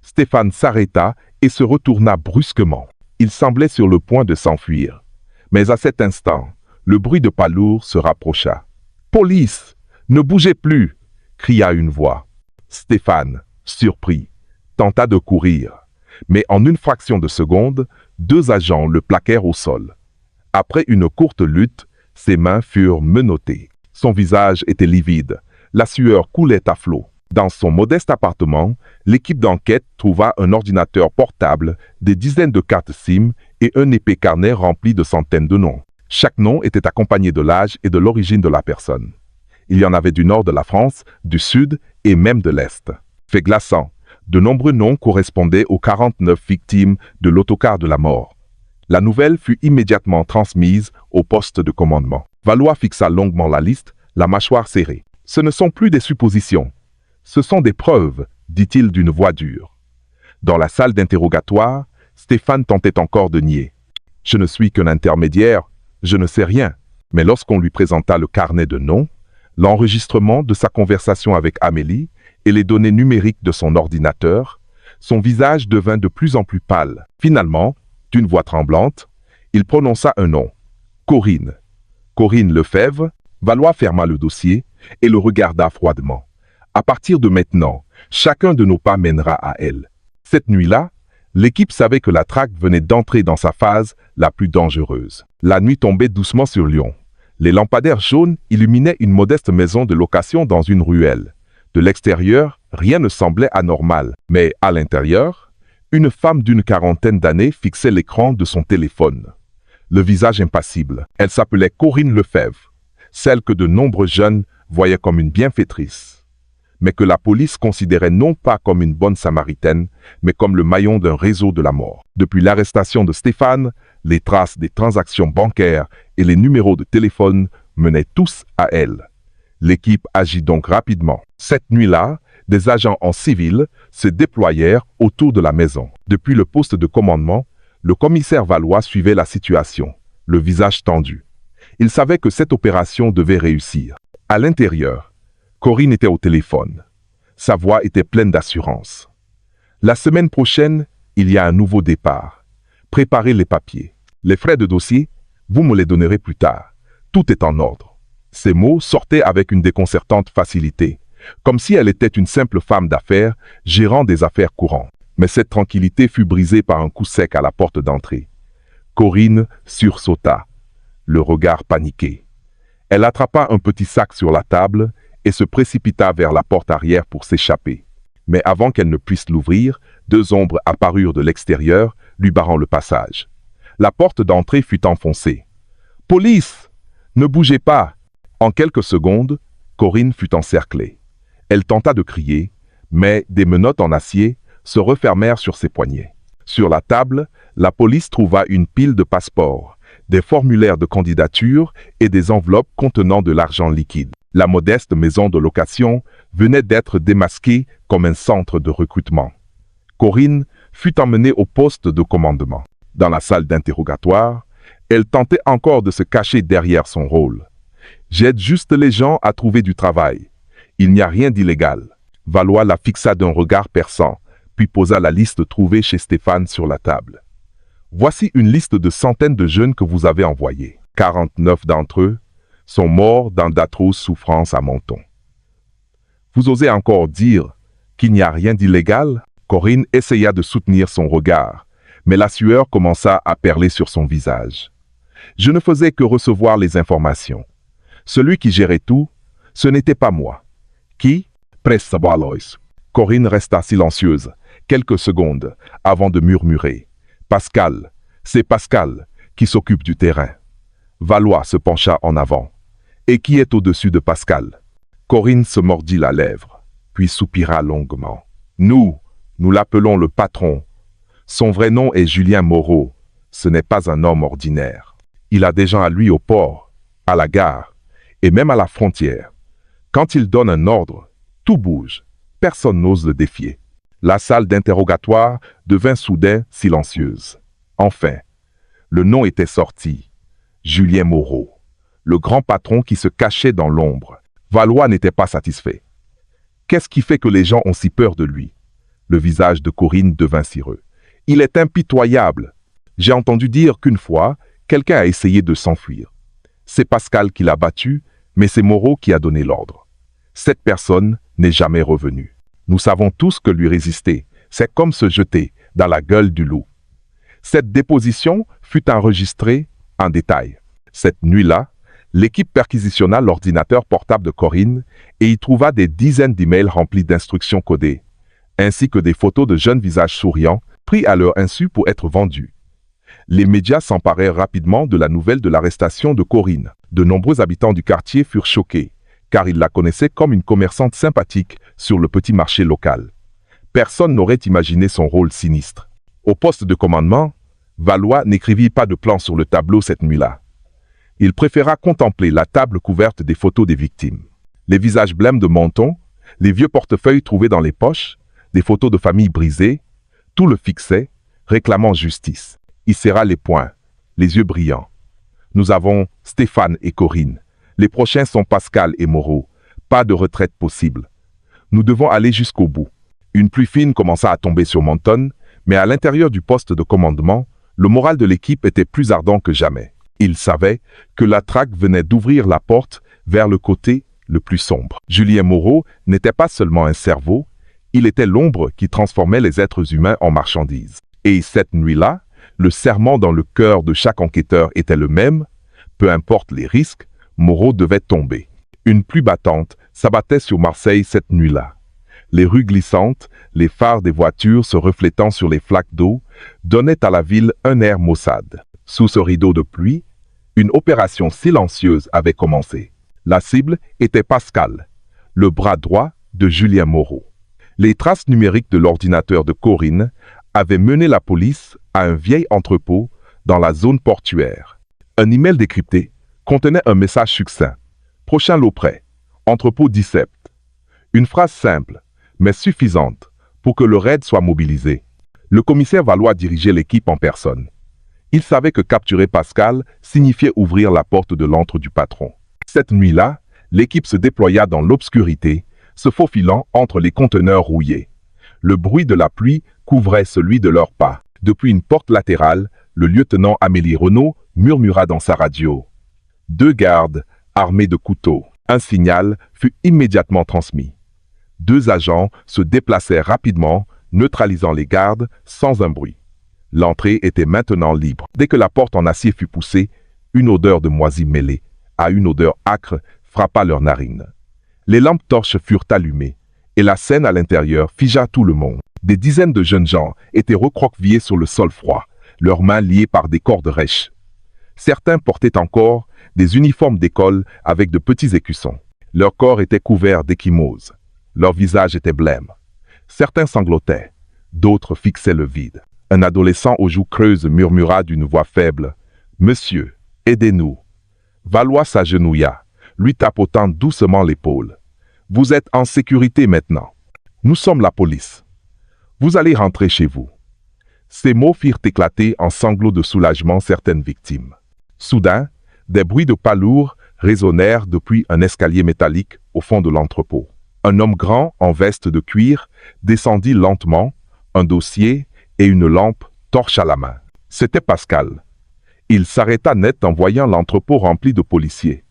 Stéphane s'arrêta et se retourna brusquement. Il semblait sur le point de s'enfuir. Mais à cet instant, le bruit de pas lourds se rapprocha. « Police! Ne bougez plus !» cria une voix. Stéphane, surpris, tenta de courir. Mais en une fraction de seconde, 2 agents le plaquèrent au sol. Après une courte lutte, ses mains furent menottées. Son visage était livide. La sueur coulait à flot. Dans son modeste appartement, l'équipe d'enquête trouva un ordinateur portable, des dizaines de cartes SIM et un épais carnet rempli de centaines de noms. Chaque nom était accompagné de l'âge et de l'origine de la personne. Il y en avait du nord de la France, du sud et même de l'est. Fait glaçant, de nombreux noms correspondaient aux 49 victimes de l'autocar de la mort. La nouvelle fut immédiatement transmise au poste de commandement. Valois fixa longuement la liste, la mâchoire serrée. « Ce ne sont plus des suppositions. Ce sont des preuves, dit-il d'une voix dure. » Dans la salle d'interrogatoire, Stéphane tentait encore de nier. « Je ne suis qu'un intermédiaire, je ne sais rien. » Mais lorsqu'on lui présenta le carnet de noms, l'enregistrement de sa conversation avec Amélie et les données numériques de son ordinateur, son visage devint de plus en plus pâle. Finalement, d'une voix tremblante, il prononça un nom. Corinne. Corinne Lefebvre. Valois ferma le dossier et le regarda froidement. « À partir de maintenant, chacun de nos pas mènera à elle. » Cette nuit-là, l'équipe savait que la traque venait d'entrer dans sa phase la plus dangereuse. La nuit tombait doucement sur Lyon. Les lampadaires jaunes illuminaient une modeste maison de location dans une ruelle. De l'extérieur, rien ne semblait anormal, mais à l'intérieur, Une femme d'une quarantaine d'années fixait l'écran de son téléphone, le visage impassible. Elle s'appelait Corinne Lefebvre, celle que de nombreux jeunes voyaient comme une bienfaitrice, mais que la police considérait non pas comme une bonne samaritaine, mais comme le maillon d'un réseau de la mort. Depuis l'arrestation de Stéphane, les traces des transactions bancaires et les numéros de téléphone menaient tous à elle. L'équipe agit donc rapidement. Cette nuit-là, des agents en civil se déployèrent autour de la maison. Depuis le poste de commandement, le commissaire Valois suivait la situation, le visage tendu. Il savait que cette opération devait réussir. À l'intérieur, Corinne était au téléphone. Sa voix était pleine d'assurance. La semaine prochaine, il y a un nouveau départ. Préparez les papiers. Les frais de dossier, vous me les donnerez plus tard. Tout est en ordre. Ces mots sortaient avec une déconcertante facilité, comme si elle était une simple femme d'affaires gérant des affaires courantes. Mais cette tranquillité fut brisée par un coup sec à la porte d'entrée. Corinne sursauta, le regard paniqué. Elle attrapa un petit sac sur la table et se précipita vers la porte arrière pour s'échapper. Mais avant qu'elle ne puisse l'ouvrir, deux ombres apparurent de l'extérieur, lui barrant le passage. La porte d'entrée fut enfoncée. « Police! Ne bougez pas !» En quelques secondes, Corinne fut encerclée. Elle tenta de crier, mais des menottes en acier se refermèrent sur ses poignets. Sur la table, la police trouva une pile de passeports, des formulaires de candidature et des enveloppes contenant de l'argent liquide. La modeste maison de location venait d'être démasquée comme un centre de recrutement. Corinne fut emmenée au poste de commandement. Dans la salle d'interrogatoire, elle tentait encore de se cacher derrière son rôle. « J'aide juste les gens à trouver du travail. Il n'y a rien d'illégal. » Valois la fixa d'un regard perçant, puis posa la liste trouvée chez Stéphane sur la table. « Voici une liste de centaines de jeunes que vous avez envoyés. 49 d'entre eux sont morts dans d'atroces souffrances à Menton. Vous osez encore dire qu'il n'y a rien d'illégal ?» Corinne essaya de soutenir son regard, mais la sueur commença à perler sur son visage. « Je ne faisais que recevoir les informations. Celui qui gérait tout, ce n'était pas moi. »« Qui ?» Pressa Valois. Corinne resta silencieuse quelques secondes avant de murmurer. « Pascal, c'est Pascal qui s'occupe du terrain. » Valois se pencha en avant. « Et qui est au-dessus de Pascal ?» Corinne se mordit la lèvre, puis soupira longuement. « Nous l'appelons le patron. Son vrai nom est Julien Moreau. Ce n'est pas un homme ordinaire. Il a des gens à lui au port, à la gare, et même à la frontière. Quand il donne un ordre, tout bouge. Personne n'ose le défier. » La salle d'interrogatoire devint soudain silencieuse. Enfin, le nom était sorti. Julien Moreau, le grand patron qui se cachait dans l'ombre. Valois n'était pas satisfait. Qu'est-ce qui fait que les gens ont si peur de lui? Le visage de Corinne devint cireux. Il est impitoyable. J'ai entendu dire qu'une fois, quelqu'un a essayé de s'enfuir. C'est Pascal qui l'a battu, mais c'est Moreau qui a donné l'ordre. Cette personne n'est jamais revenue. Nous savons tous que lui résister, c'est comme se jeter dans la gueule du loup. Cette déposition fut enregistrée en détail. Cette nuit-là, l'équipe perquisitionna l'ordinateur portable de Corinne et y trouva des dizaines d'emails remplis d'instructions codées, ainsi que des photos de jeunes visages souriants pris à leur insu pour être vendus. Les médias s'emparèrent rapidement de la nouvelle de l'arrestation de Corinne. De nombreux habitants du quartier furent choqués, car ils la connaissaient comme une commerçante sympathique sur le petit marché local. Personne n'aurait imaginé son rôle sinistre. Au poste de commandement, Valois n'écrivit pas de plan sur le tableau cette nuit-là. Il préféra contempler la table couverte des photos des victimes. Les visages blêmes de Menton, les vieux portefeuilles trouvés dans les poches, des photos de familles brisées, tout le fixait, réclamant justice. Il serra les poings, les yeux brillants. Nous avons Stéphane et Corinne. Les prochains sont Pascal et Moreau. Pas de retraite possible. Nous devons aller jusqu'au bout. Une pluie fine commença à tomber sur Menton, mais à l'intérieur du poste de commandement, le moral de l'équipe était plus ardent que jamais. Ils savaient que la traque venait d'ouvrir la porte vers le côté le plus sombre. Julien Moreau n'était pas seulement un cerveau, il était l'ombre qui transformait les êtres humains en marchandises. Et cette nuit-là, le serment dans le cœur de chaque enquêteur était le même. Peu importe les risques, Moreau devait tomber. Une pluie battante s'abattait sur Marseille cette nuit-là. Les rues glissantes, les phares des voitures se reflétant sur les flaques d'eau, donnaient à la ville un air maussade. Sous ce rideau de pluie, une opération silencieuse avait commencé. La cible était Pascal, le bras droit de Julien Moreau. Les traces numériques de l'ordinateur de Corinne avaient mené la police à un vieil entrepôt dans la zone portuaire. Un email décrypté contenait un message succinct. Prochain lot prêt, entrepôt 17. Une phrase simple, mais suffisante pour que le raid soit mobilisé. Le commissaire Valois dirigeait l'équipe en personne. Il savait que capturer Pascal signifiait ouvrir la porte de l'antre du patron. Cette nuit-là, l'équipe se déploya dans l'obscurité, se faufilant entre les conteneurs rouillés. Le bruit de la pluie couvrait celui de leurs pas. Depuis une porte latérale, le lieutenant Amélie Renaud murmura dans sa radio. 2 gardes, armés de couteaux. Un signal fut immédiatement transmis. 2 agents se déplacèrent rapidement, neutralisant les gardes sans un bruit. L'entrée était maintenant libre. Dès que la porte en acier fut poussée, une odeur de moisi mêlée à une odeur âcre frappa leurs narines. Les lampes torches furent allumées, et la scène à l'intérieur figea tout le monde. Des dizaines de jeunes gens étaient recroquevillés sur le sol froid, leurs mains liées par des cordes rêches. Certains portaient encore des uniformes d'école avec de petits écussons. Leur corps était couvert d'échymoses. Leur visage était blême. Certains sanglotaient, d'autres fixaient le vide. Un adolescent aux joues creuses murmura d'une voix faible « Monsieur, aidez-nous ». Valois s'agenouilla, lui tapotant doucement l'épaule. « Vous êtes en sécurité maintenant. Nous sommes la police. Vous allez rentrer chez vous. » Ces mots firent éclater en sanglots de soulagement certaines victimes. Soudain, des bruits de pas lourds résonnèrent depuis un escalier métallique au fond de l'entrepôt. Un homme grand en veste de cuir descendit lentement, un dossier et une lampe torche à la main. C'était Pascal. Il s'arrêta net en voyant l'entrepôt rempli de policiers.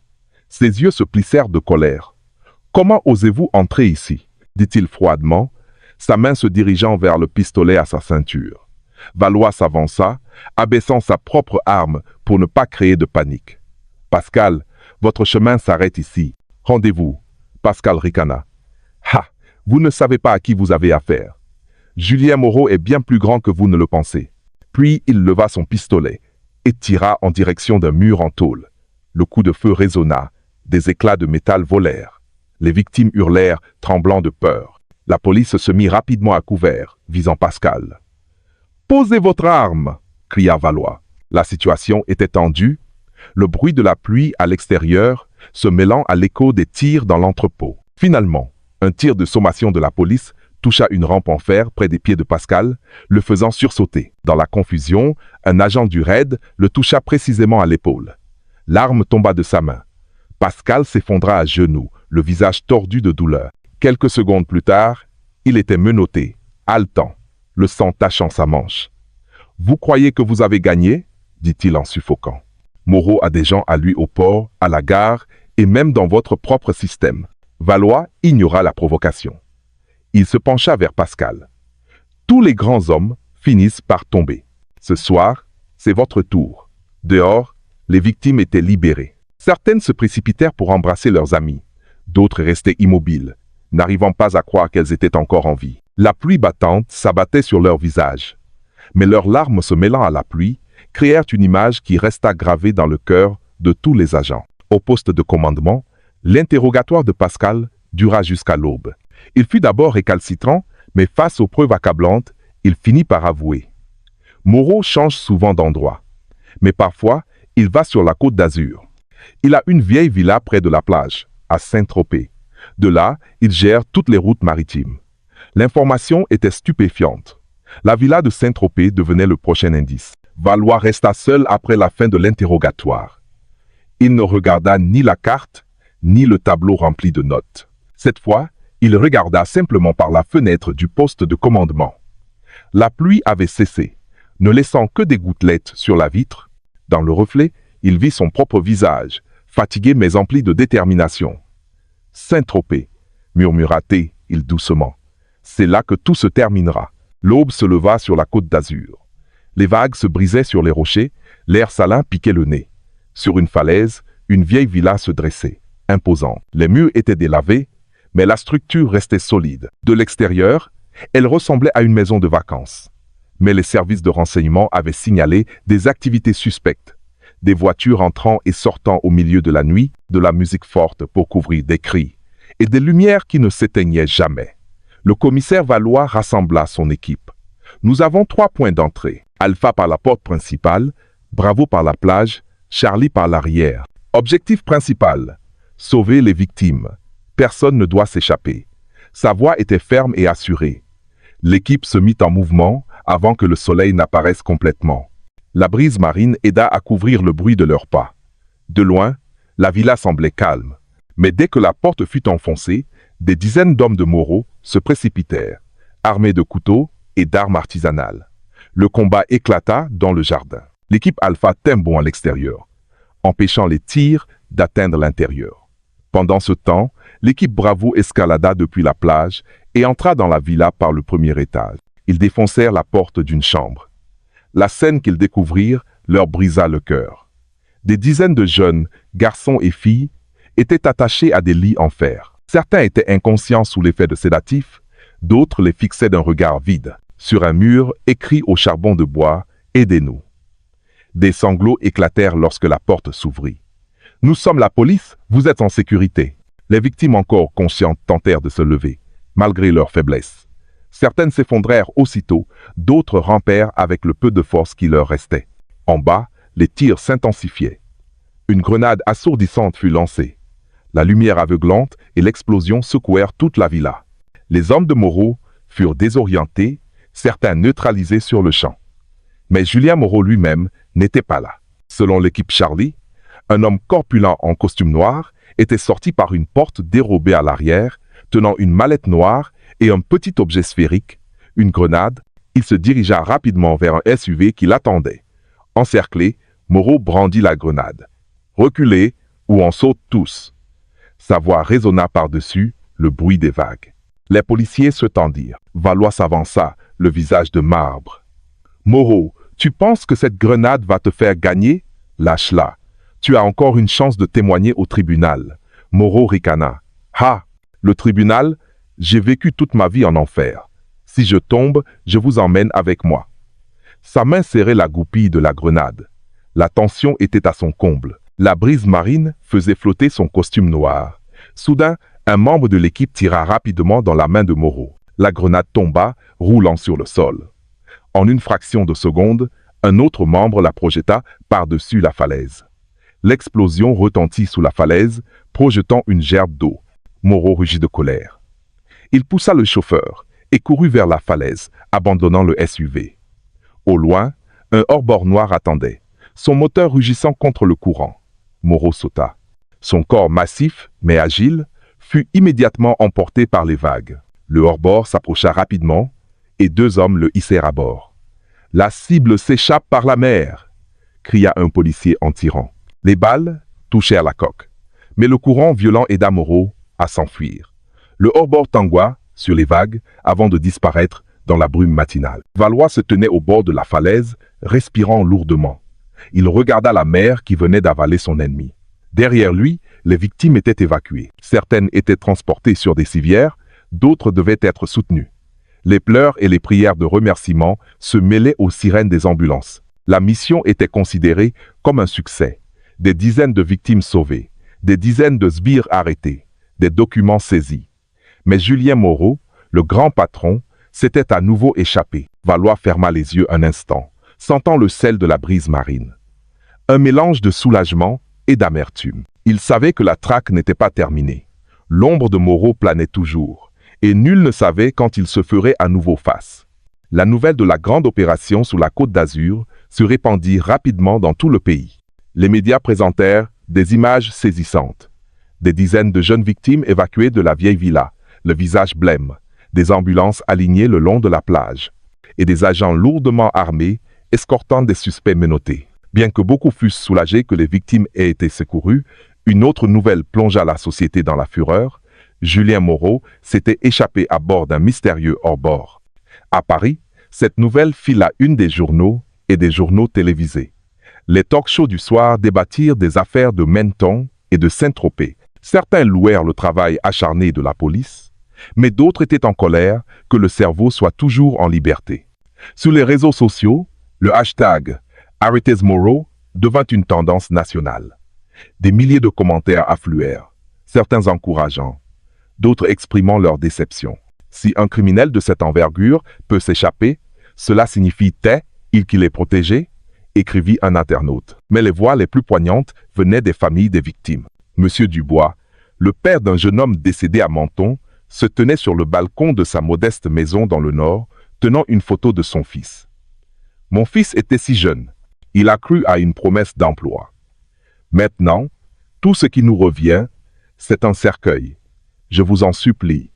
Ses yeux se plissèrent de colère. « Comment osez-vous entrer ici ?» dit-il froidement, sa main se dirigeant vers le pistolet à sa ceinture. Valois s'avança, abaissant sa propre arme pour ne pas créer de panique. « Pascal, votre chemin s'arrête ici. Rendez-vous. » Pascal ricana. « Ha! Vous ne savez pas à qui vous avez affaire. Julien Moreau est bien plus grand que vous ne le pensez. » Puis il leva son pistolet et tira en direction d'un mur en tôle. Le coup de feu résonna, des éclats de métal volèrent. Les victimes hurlèrent, tremblant de peur. La police se mit rapidement à couvert, visant Pascal. « Posez votre arme !» cria Valois. La situation était tendue, le bruit de la pluie à l'extérieur se mêlant à l'écho des tirs dans l'entrepôt. Finalement, un tir de sommation de la police toucha une rampe en fer près des pieds de Pascal, le faisant sursauter. Dans la confusion, un agent du raid le toucha précisément à l'épaule. L'arme tomba de sa main. Pascal s'effondra à genoux, le visage tordu de douleur. Quelques secondes plus tard, il était menotté, haletant, le sang tachant sa manche. « Vous croyez que vous avez gagné ?» dit-il en suffoquant. « Moreau a des gens à lui au port, à la gare et même dans votre propre système. » Valois ignora la provocation. Il se pencha vers Pascal. « Tous les grands hommes finissent par tomber. Ce soir, c'est votre tour. » Dehors, les victimes étaient libérées. Certaines se précipitèrent pour embrasser leurs amis. D'autres restaient immobiles, n'arrivant pas à croire qu'elles étaient encore en vie. La pluie battante s'abattait sur leurs visages. Mais leurs larmes se mêlant à la pluie, créèrent une image qui resta gravée dans le cœur de tous les agents. Au poste de commandement, l'interrogatoire de Pascal dura jusqu'à l'aube. Il fut d'abord récalcitrant, mais face aux preuves accablantes, il finit par avouer. Moreau change souvent d'endroit, mais parfois, il va sur la côte d'Azur. Il a une vieille villa près de la plage, à Saint-Tropez. De là, il gère toutes les routes maritimes. L'information était stupéfiante. La villa de Saint-Tropez devenait le prochain indice. Valois resta seul après la fin de l'interrogatoire. Il ne regarda ni la carte, ni le tableau rempli de notes. Cette fois, il regarda simplement par la fenêtre du poste de commandement. La pluie avait cessé, ne laissant que des gouttelettes sur la vitre. Dans le reflet, il vit son propre visage, fatigué mais empli de détermination. « Saint-Tropez » murmura-t-il doucement. « C'est là que tout se terminera. » L'aube se leva sur la côte d'Azur. Les vagues se brisaient sur les rochers, l'air salin piquait le nez. Sur une falaise, une vieille villa se dressait, imposante. Les murs étaient délavés, mais la structure restait solide. De l'extérieur, elle ressemblait à une maison de vacances. Mais les services de renseignement avaient signalé des activités suspectes. Des voitures entrant et sortant au milieu de la nuit, de la musique forte pour couvrir des cris, et des lumières qui ne s'éteignaient jamais. Le commissaire Valois rassembla son équipe. Nous avons 3 points d'entrée. Alpha par la porte principale, Bravo par la plage, Charlie par l'arrière. Objectif principal, sauver les victimes. Personne ne doit s'échapper. Sa voix était ferme et assurée. L'équipe se mit en mouvement avant que le soleil n'apparaisse complètement. La brise marine aida à couvrir le bruit de leurs pas. De loin, la villa semblait calme. Mais dès que la porte fut enfoncée, des dizaines d'hommes de Moreau se précipitèrent, armés de couteaux et d'armes artisanales. Le combat éclata dans le jardin. L'équipe Alpha tint bon à l'extérieur, empêchant les tirs d'atteindre l'intérieur. Pendant ce temps, l'équipe Bravo escalada depuis la plage et entra dans la villa par le premier étage. Ils défoncèrent la porte d'une chambre. La scène qu'ils découvrirent leur brisa le cœur. Des dizaines de jeunes, garçons et filles, étaient attachés à des lits en fer. Certains étaient inconscients sous l'effet de sédatifs, d'autres les fixaient d'un regard vide. Sur un mur, écrit au charbon de bois, « Aidez-nous ». Des sanglots éclatèrent lorsque la porte s'ouvrit. « Nous sommes la police, vous êtes en sécurité ». Les victimes encore conscientes tentèrent de se lever, malgré leur faiblesse. Certaines s'effondrèrent aussitôt, d'autres rampèrent avec le peu de force qui leur restait. En bas, les tirs s'intensifiaient. Une grenade assourdissante fut lancée. La lumière aveuglante et l'explosion secouèrent toute la villa. Les hommes de Moreau furent désorientés, certains neutralisés sur le champ. Mais Julien Moreau lui-même n'était pas là. Selon l'équipe Charlie, un homme corpulent en costume noir était sorti par une porte dérobée à l'arrière, tenant une mallette noire et un petit objet sphérique, une grenade. Il se dirigea rapidement vers un SUV qui l'attendait. Encerclé, Moreau brandit la grenade. « Reculez ou on saute tous !» Sa voix résonna par-dessus le bruit des vagues. Les policiers se tendirent. Valois s'avança, le visage de marbre. « Moreau, tu penses que cette grenade va te faire gagner? Lâche-la. Tu as encore une chance de témoigner au tribunal. » Moreau ricana. « Ah, le tribunal? J'ai vécu toute ma vie en enfer. Si je tombe, je vous emmène avec moi. » Sa main serrait la goupille de la grenade. La tension était à son comble. La brise marine faisait flotter son costume noir. Soudain, un membre de l'équipe tira rapidement dans la main de Moreau. La grenade tomba, roulant sur le sol. En une fraction de seconde, un autre membre la projeta par-dessus la falaise. L'explosion retentit sous la falaise, projetant une gerbe d'eau. Moreau rugit de colère. Il poussa le chauffeur et courut vers la falaise, abandonnant le SUV. Au loin, un hors-bord noir attendait, son moteur rugissant contre le courant. Moreau sauta. Son corps massif, mais agile, fut immédiatement emporté par les vagues. Le hors-bord s'approcha rapidement et 2 hommes le hissèrent à bord. « La cible s'échappe par la mer !» cria un policier en tirant. Les balles touchèrent la coque, mais le courant violent aida Moreau à s'enfuir. Le hors-bord tangua sur les vagues avant de disparaître dans la brume matinale. Valois se tenait au bord de la falaise, respirant lourdement. Il regarda la mer qui venait d'avaler son ennemi. Derrière lui, les victimes étaient évacuées. Certaines étaient transportées sur des civières, d'autres devaient être soutenues. Les pleurs et les prières de remerciement se mêlaient aux sirènes des ambulances. La mission était considérée comme un succès. Des dizaines de victimes sauvées, des dizaines de sbires arrêtés, des documents saisis. Mais Julien Moreau, le grand patron, s'était à nouveau échappé. Valois ferma les yeux un instant, sentant le sel de la brise marine. Un mélange de soulagement et d'amertume. Il savait que la traque n'était pas terminée. L'ombre de Moreau planait toujours, et nul ne savait quand il se ferait à nouveau face. La nouvelle de la grande opération sous la Côte d'Azur se répandit rapidement dans tout le pays. Les médias présentèrent des images saisissantes. Des dizaines de jeunes victimes évacuées de la vieille villa, le visage blême, des ambulances alignées le long de la plage, et des agents lourdement armés escortant des suspects menottés. Bien que beaucoup fussent soulagés que les victimes aient été secourues, une autre nouvelle plongea la société dans la fureur. Julien Moreau s'était échappé à bord d'un mystérieux hors-bord. À Paris, cette nouvelle fit la une des journaux et des journaux télévisés. Les talk-shows du soir débattirent des affaires de Menton et de Saint-Tropez. Certains louèrent le travail acharné de la police, mais d'autres étaient en colère que le cerveau soit toujours en liberté. Sur les réseaux sociaux, le hashtag #ArretezMoro devint une tendance nationale. Des milliers de commentaires affluèrent, certains encourageants, d'autres exprimant leur déception. Si un criminel de cette envergure peut s'échapper, cela signifie qu'il est protégé, écrivit un internaute. Mais les voix les plus poignantes venaient des familles des victimes. Monsieur Dubois, le père d'un jeune homme décédé à Menton, se tenait sur le balcon de sa modeste maison dans le Nord, tenant une photo de son fils. Mon fils était si jeune, il a cru à une promesse d'emploi. Maintenant, tout ce qui nous revient, c'est un cercueil. Je vous en supplie,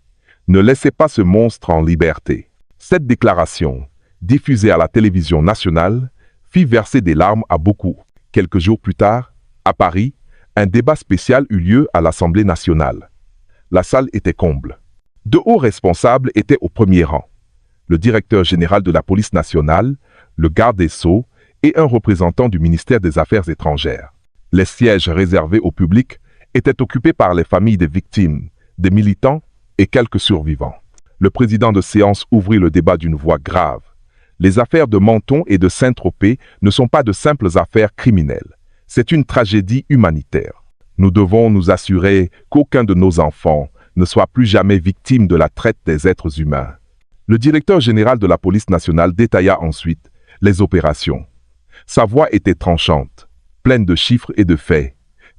ne laissez pas ce monstre en liberté. Cette déclaration, diffusée à la télévision nationale, fit verser des larmes à beaucoup. Quelques jours plus tard, à Paris, un débat spécial eut lieu à l'Assemblée nationale. La salle était comble. De hauts responsables étaient au premier rang. Le directeur général de la police nationale, le garde des Sceaux et un représentant du ministère des Affaires étrangères. Les sièges réservés au public étaient occupés par les familles des victimes, des militants et quelques survivants. Le président de séance ouvrit le débat d'une voix grave. Les affaires de Menton et de Saint-Tropez ne sont pas de simples affaires criminelles. C'est une tragédie humanitaire. Nous devons nous assurer qu'aucun de nos enfants ne soit plus jamais victime de la traite des êtres humains. Le directeur général de la police nationale détailla ensuite les opérations. Sa voix était tranchante, pleine de chiffres et de faits.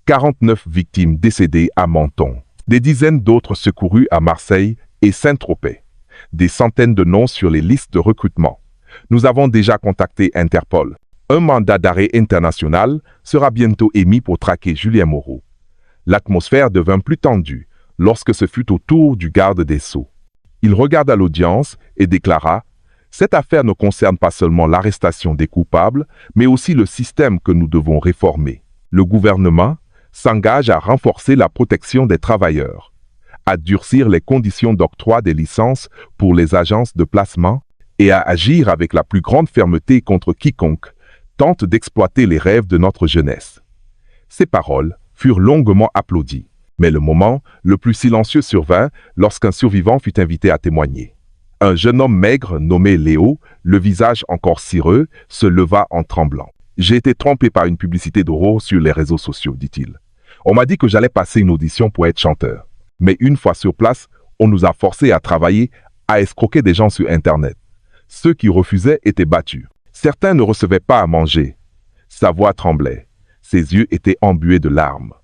49 victimes décédées à Menton. Des dizaines d'autres secourues à Marseille et Saint-Tropez. Des centaines de noms sur les listes de recrutement. Nous avons déjà contacté Interpol. Un mandat d'arrêt international sera bientôt émis pour traquer Julien Moreau. L'atmosphère devint plus tendue lorsque ce fut au tour du garde des Sceaux. Il regarda l'audience et déclara « Cette affaire ne concerne pas seulement l'arrestation des coupables, mais aussi le système que nous devons réformer. Le gouvernement s'engage à renforcer la protection des travailleurs, à durcir les conditions d'octroi des licences pour les agences de placement et à agir avec la plus grande fermeté contre quiconque tente d'exploiter les rêves de notre jeunesse. » Ces paroles furent longuement applaudies, mais le moment le plus silencieux survint lorsqu'un survivant fut invité à témoigner. Un jeune homme maigre nommé Léo, le visage encore cireux, se leva en tremblant. « J'ai été trompé par une publicité d'Oro sur les réseaux sociaux, dit-il. On m'a dit que j'allais passer une audition pour être chanteur. Mais une fois sur place, on nous a forcés à travailler, à escroquer des gens sur Internet. Ceux qui refusaient étaient battus. Certains ne recevaient pas à manger. Sa voix tremblait. Ses yeux étaient embués de larmes.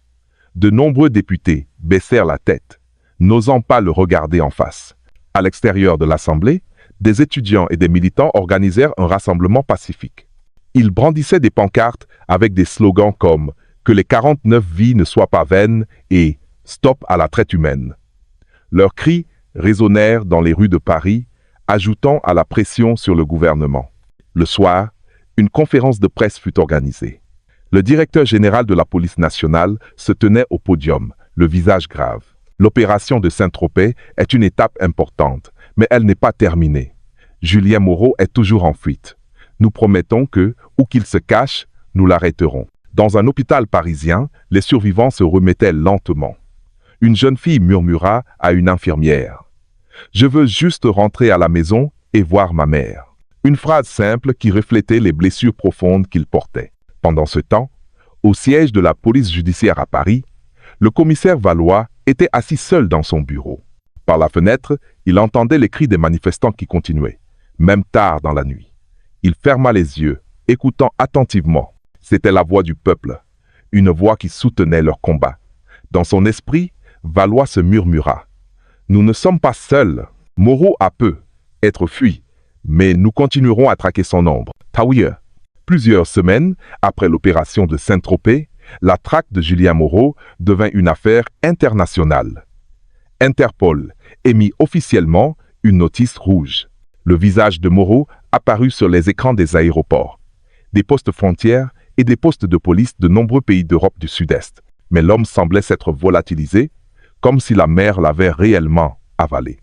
De nombreux députés baissèrent la tête, n'osant pas le regarder en face. À l'extérieur de l'Assemblée, des étudiants et des militants organisèrent un rassemblement pacifique. Ils brandissaient des pancartes avec des slogans comme « Que les 49 vies ne soient pas vaines » et « Stop à la traite humaine ». Leurs cris résonnèrent dans les rues de Paris, ajoutant à la pression sur le gouvernement. Le soir, une conférence de presse fut organisée. Le directeur général de la police nationale se tenait au podium, le visage grave. L'opération de Saint-Tropez est une étape importante, mais elle n'est pas terminée. Julien Moreau est toujours en fuite. Nous promettons que, où qu'il se cache, nous l'arrêterons. Dans un hôpital parisien, les survivants se remettaient lentement. Une jeune fille murmura à une infirmière « Je veux juste rentrer à la maison et voir ma mère ». Une phrase simple qui reflétait les blessures profondes qu'il portait. Pendant ce temps, au siège de la police judiciaire à Paris, le commissaire Valois était assis seul dans son bureau. Par la fenêtre, il entendait les cris des manifestants qui continuaient, même tard dans la nuit. Il ferma les yeux, écoutant attentivement. C'était la voix du peuple, une voix qui soutenait leur combat. Dans son esprit, Valois se murmura. « Nous ne sommes pas seuls. Moreau a peu être fui, mais nous continuerons à traquer son ombre. » Taouye. Plusieurs semaines après l'opération de Saint-Tropez, la traque de Julien Moreau devint une affaire internationale. Interpol émit officiellement une notice rouge. Le visage de Moreau apparut sur les écrans des aéroports, des postes frontières et des postes de police de nombreux pays d'Europe du Sud-Est. Mais l'homme semblait s'être volatilisé, comme si la mer l'avait réellement avalé.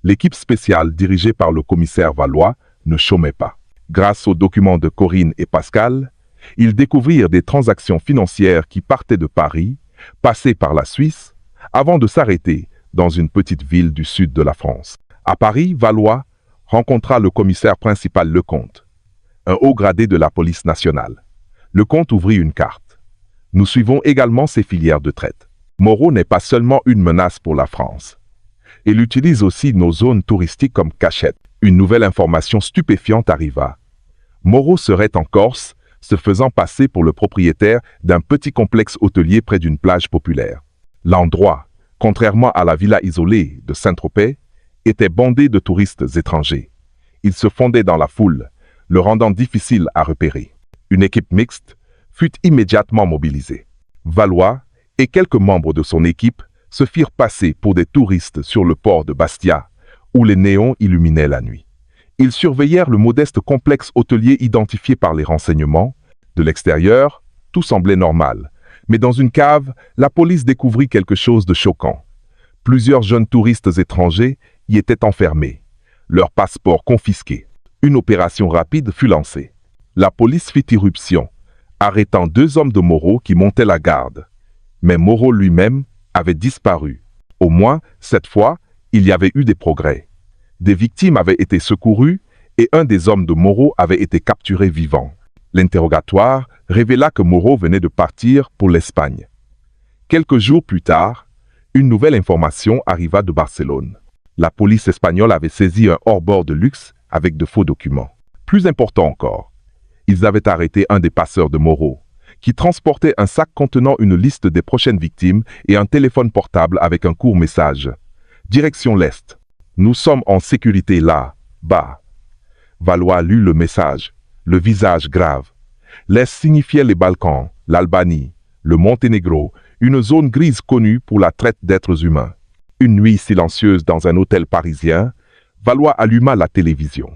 L'équipe spéciale dirigée par le commissaire Valois ne chômait pas. Grâce aux documents de Corinne et Pascal, ils découvrirent des transactions financières qui partaient de Paris passer par la Suisse, avant de s'arrêter dans une petite ville du sud de la France. À Paris, Valois rencontra le commissaire principal Lecomte, un haut gradé de la police nationale. Lecomte ouvrit une carte. Nous suivons également ses filières de traite. Moreau n'est pas seulement une menace pour la France. Il utilise aussi nos zones touristiques comme cachette. Une nouvelle information stupéfiante arriva. Moreau serait en Corse, se faisant passer pour le propriétaire d'un petit complexe hôtelier près d'une plage populaire. L'endroit, contrairement à la villa isolée de Saint-Tropez, était bondé de touristes étrangers. Il se fondait dans la foule, le rendant difficile à repérer. Une équipe mixte fut immédiatement mobilisée. Valois et quelques membres de son équipe se firent passer pour des touristes sur le port de Bastia, où les néons illuminaient la nuit. Ils surveillèrent le modeste complexe hôtelier identifié par les renseignements. De l'extérieur, tout semblait normal. Mais dans une cave, la police découvrit quelque chose de choquant. Plusieurs jeunes touristes étrangers y étaient enfermés, leurs passeports confisqués. Une opération rapide fut lancée. La police fit irruption, arrêtant 2 hommes de Moreau qui montaient la garde. Mais Moreau lui-même avait disparu. Au moins, cette fois, il y avait eu des progrès. Des victimes avaient été secourues et un des hommes de Moreau avait été capturé vivant. L'interrogatoire révéla que Moreau venait de partir pour l'Espagne. Quelques jours plus tard, une nouvelle information arriva de Barcelone. La police espagnole avait saisi un hors-bord de luxe avec de faux documents. Plus important encore, ils avaient arrêté un des passeurs de Moreau, qui transportait un sac contenant une liste des prochaines victimes et un téléphone portable avec un court message. Direction l'Est. Nous sommes en sécurité là, bas. Valois lut le message, le visage grave. L'Est signifiait les Balkans, l'Albanie, le Monténégro, une zone grise connue pour la traite d'êtres humains. Une nuit silencieuse dans un hôtel parisien, Valois alluma la télévision.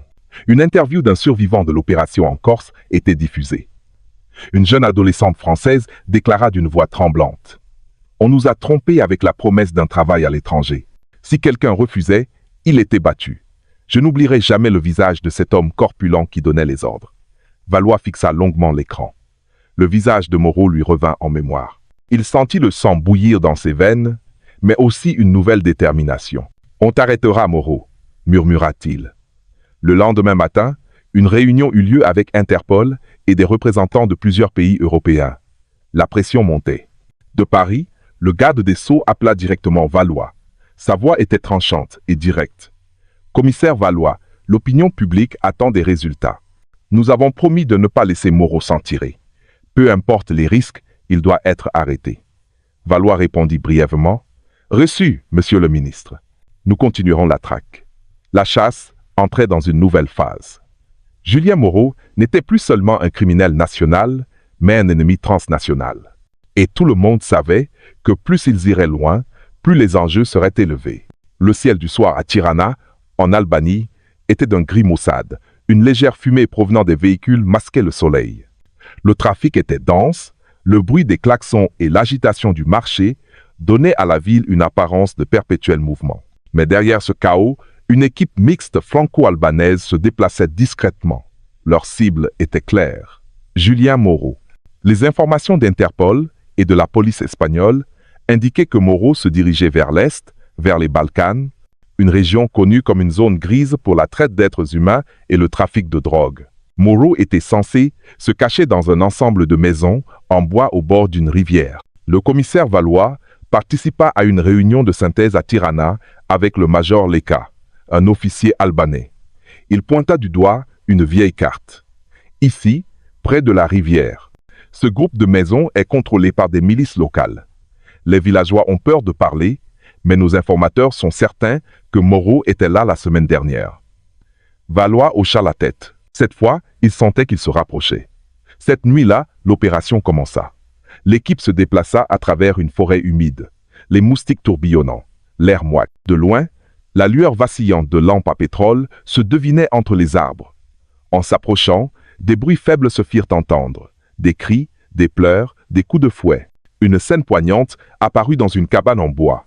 Une interview d'un survivant de l'opération en Corse était diffusée. Une jeune adolescente française déclara d'une voix tremblante. « On nous a trompés avec la promesse d'un travail à l'étranger. Si quelqu'un refusait, il était battu. Je n'oublierai jamais le visage de cet homme corpulent qui donnait les ordres. » Valois fixa longuement l'écran. Le visage de Moreau lui revint en mémoire. Il sentit le sang bouillir dans ses veines, mais aussi une nouvelle détermination. « On t'arrêtera, Moreau, » murmura-t-il. Le lendemain matin, une réunion eut lieu avec Interpol et des représentants de plusieurs pays européens. La pression montait. De Paris, le garde des Sceaux appela directement Valois. Sa voix était tranchante et directe. « Commissaire Valois, l'opinion publique attend des résultats. Nous avons promis de ne pas laisser Moreau s'en tirer. Peu importe les risques, il doit être arrêté. » Valois répondit brièvement. « Reçu, monsieur le ministre. Nous continuerons la traque. » La chasse entrait dans une nouvelle phase. Julien Moreau n'était plus seulement un criminel national, mais un ennemi transnational. Et tout le monde savait que plus ils iraient loin, plus les enjeux seraient élevés. Le ciel du soir à Tirana, en Albanie, était d'un gris maussade. Une légère fumée provenant des véhicules masquait le soleil. Le trafic était dense, le bruit des klaxons et l'agitation du marché donnaient à la ville une apparence de perpétuel mouvement. Mais derrière ce chaos, une équipe mixte franco-albanaise se déplaçait discrètement. Leur cible était claire. Julien Moreau. Les informations d'Interpol et de la police espagnole indiquaient que Moreau se dirigeait vers l'Est, vers les Balkans, une région connue comme une zone grise pour la traite d'êtres humains et le trafic de drogue. Moreau était censé se cacher dans un ensemble de maisons en bois au bord d'une rivière. Le commissaire Valois participa à une réunion de synthèse à Tirana avec le major Leka, un officier albanais. Il pointa du doigt une vieille carte. Ici, près de la rivière, ce groupe de maisons est contrôlé par des milices locales. Les villageois ont peur de parler, mais nos informateurs sont certains que Moreau était là la semaine dernière. Valois hocha la tête. Cette fois, il sentait qu'il se rapprochait. Cette nuit-là, l'opération commença. L'équipe se déplaça à travers une forêt humide, les moustiques tourbillonnant, l'air moite. De loin, la lueur vacillante de lampes à pétrole se devinait entre les arbres. En s'approchant, des bruits faibles se firent entendre, des cris, des pleurs, des coups de fouet. Une scène poignante apparut dans une cabane en bois.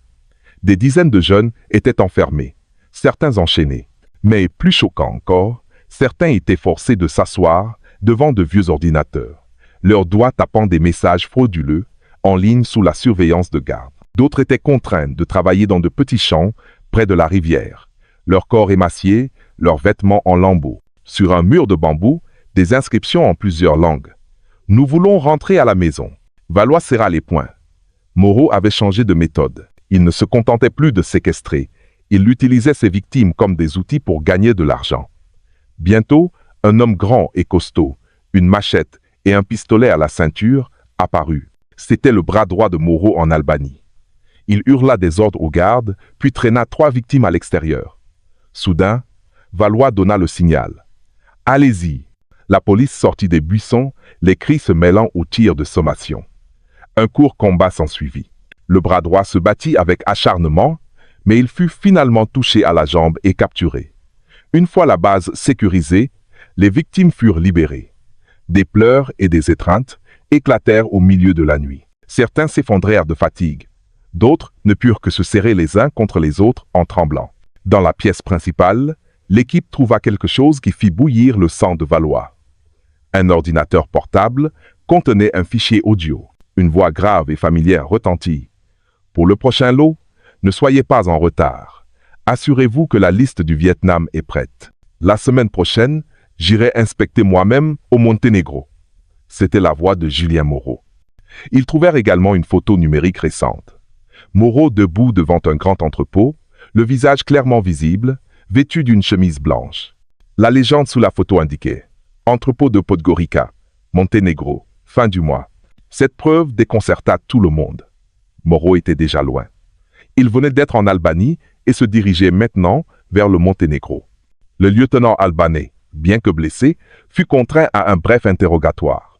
Des dizaines de jeunes étaient enfermés, certains enchaînés. Mais plus choquant encore, certains étaient forcés de s'asseoir devant de vieux ordinateurs, leurs doigts tapant des messages frauduleux, en ligne sous la surveillance de gardes. D'autres étaient contraints de travailler dans de petits champs près de la rivière, leur corps émacié, leurs vêtements en lambeaux. Sur un mur de bambou, des inscriptions en plusieurs langues. « Nous voulons rentrer à la maison ». Valois serra les poings. Moreau avait changé de méthode. Il ne se contentait plus de séquestrer. Il utilisait ses victimes comme des outils pour gagner de l'argent. Bientôt, un homme grand et costaud, une machette et un pistolet à la ceinture, apparut. C'était le bras droit de Moreau en Albanie. Il hurla des ordres aux gardes, puis traîna 3 victimes à l'extérieur. Soudain, Valois donna le signal. « Allez-y !» La police sortit des buissons, les cris se mêlant aux tirs de sommation. Un court combat s'ensuivit. Le bras droit se battit avec acharnement, mais il fut finalement touché à la jambe et capturé. Une fois la base sécurisée, les victimes furent libérées. Des pleurs et des étreintes éclatèrent au milieu de la nuit. Certains s'effondrèrent de fatigue. D'autres ne purent que se serrer les uns contre les autres en tremblant. Dans la pièce principale, l'équipe trouva quelque chose qui fit bouillir le sang de Valois. Un ordinateur portable contenait un fichier audio. Une voix grave et familière retentit. « Pour le prochain lot, ne soyez pas en retard. Assurez-vous que la liste du Vietnam est prête. La semaine prochaine, j'irai inspecter moi-même au Monténégro. » C'était la voix de Julien Moreau. Ils trouvèrent également une photo numérique récente. Moreau debout devant un grand entrepôt, le visage clairement visible, vêtu d'une chemise blanche. La légende sous la photo indiquait « Entrepôt de Podgorica, Monténégro, fin du mois ». Cette preuve déconcerta tout le monde. Moreau était déjà loin. Il venait d'être en Albanie et se dirigeait maintenant vers le Monténégro. Le lieutenant albanais, bien que blessé, fut contraint à un bref interrogatoire.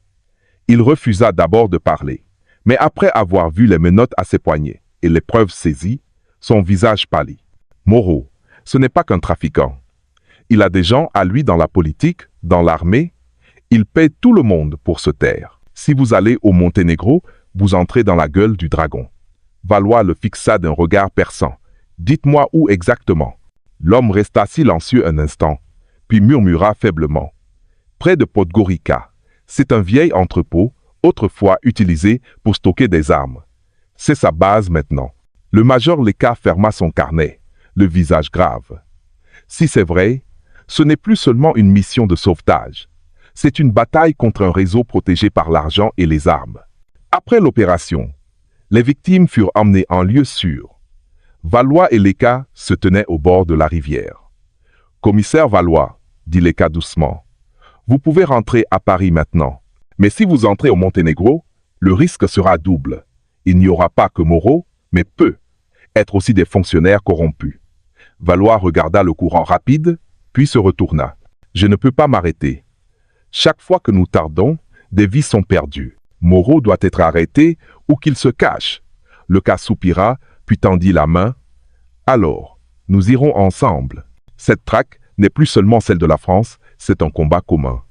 Il refusa d'abord de parler, mais après avoir vu les menottes à ses poignets et les preuves saisies, son visage pâlit. Moreau, ce n'est pas qu'un trafiquant. Il a des gens à lui dans la politique, dans l'armée. Il paie tout le monde pour se taire. Si vous allez au Monténégro, vous entrez dans la gueule du dragon. Valois le fixa d'un regard perçant. Dites-moi où exactement. L'homme resta silencieux un instant, puis murmura faiblement. Près de Podgorica. C'est un vieil entrepôt, autrefois utilisé pour stocker des armes. C'est sa base maintenant. Le major Leka ferma son carnet, le visage grave. Si c'est vrai, ce n'est plus seulement une mission de sauvetage. C'est une bataille contre un réseau protégé par l'argent et les armes. Après l'opération, les victimes furent emmenées en lieu sûr. Valois et Leka se tenaient au bord de la rivière. « Commissaire Valois, dit Leka doucement, vous pouvez rentrer à Paris maintenant. Mais si vous entrez au Monténégro, le risque sera double. Il n'y aura pas que Moreau, mais peut être aussi des fonctionnaires corrompus. » Valois regarda le courant rapide, puis se retourna. « Je ne peux pas m'arrêter. Chaque fois que nous tardons, des vies sont perdues. Moreau doit être arrêté ou qu'il se cache. » Leka soupira, puis tendit la main. « Alors, nous irons ensemble. Cette traque n'est plus seulement celle de la France, c'est un combat commun. »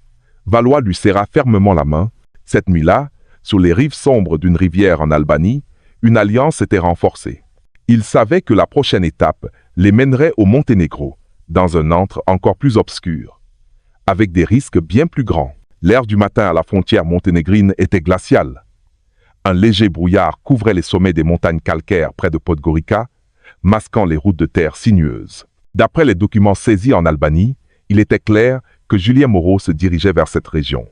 Valois lui serra fermement la main. Cette nuit-là, sur les rives sombres d'une rivière en Albanie, une alliance était renforcée. Il savait que la prochaine étape les mènerait au Monténégro, dans un antre encore plus obscur, avec des risques bien plus grands. L'air du matin à la frontière monténégrine était glacial. Un léger brouillard couvrait les sommets des montagnes calcaires près de Podgorica, masquant les routes de terre sinueuses. D'après les documents saisis en Albanie, il était clair que Julien Moreau se dirigeait vers cette région,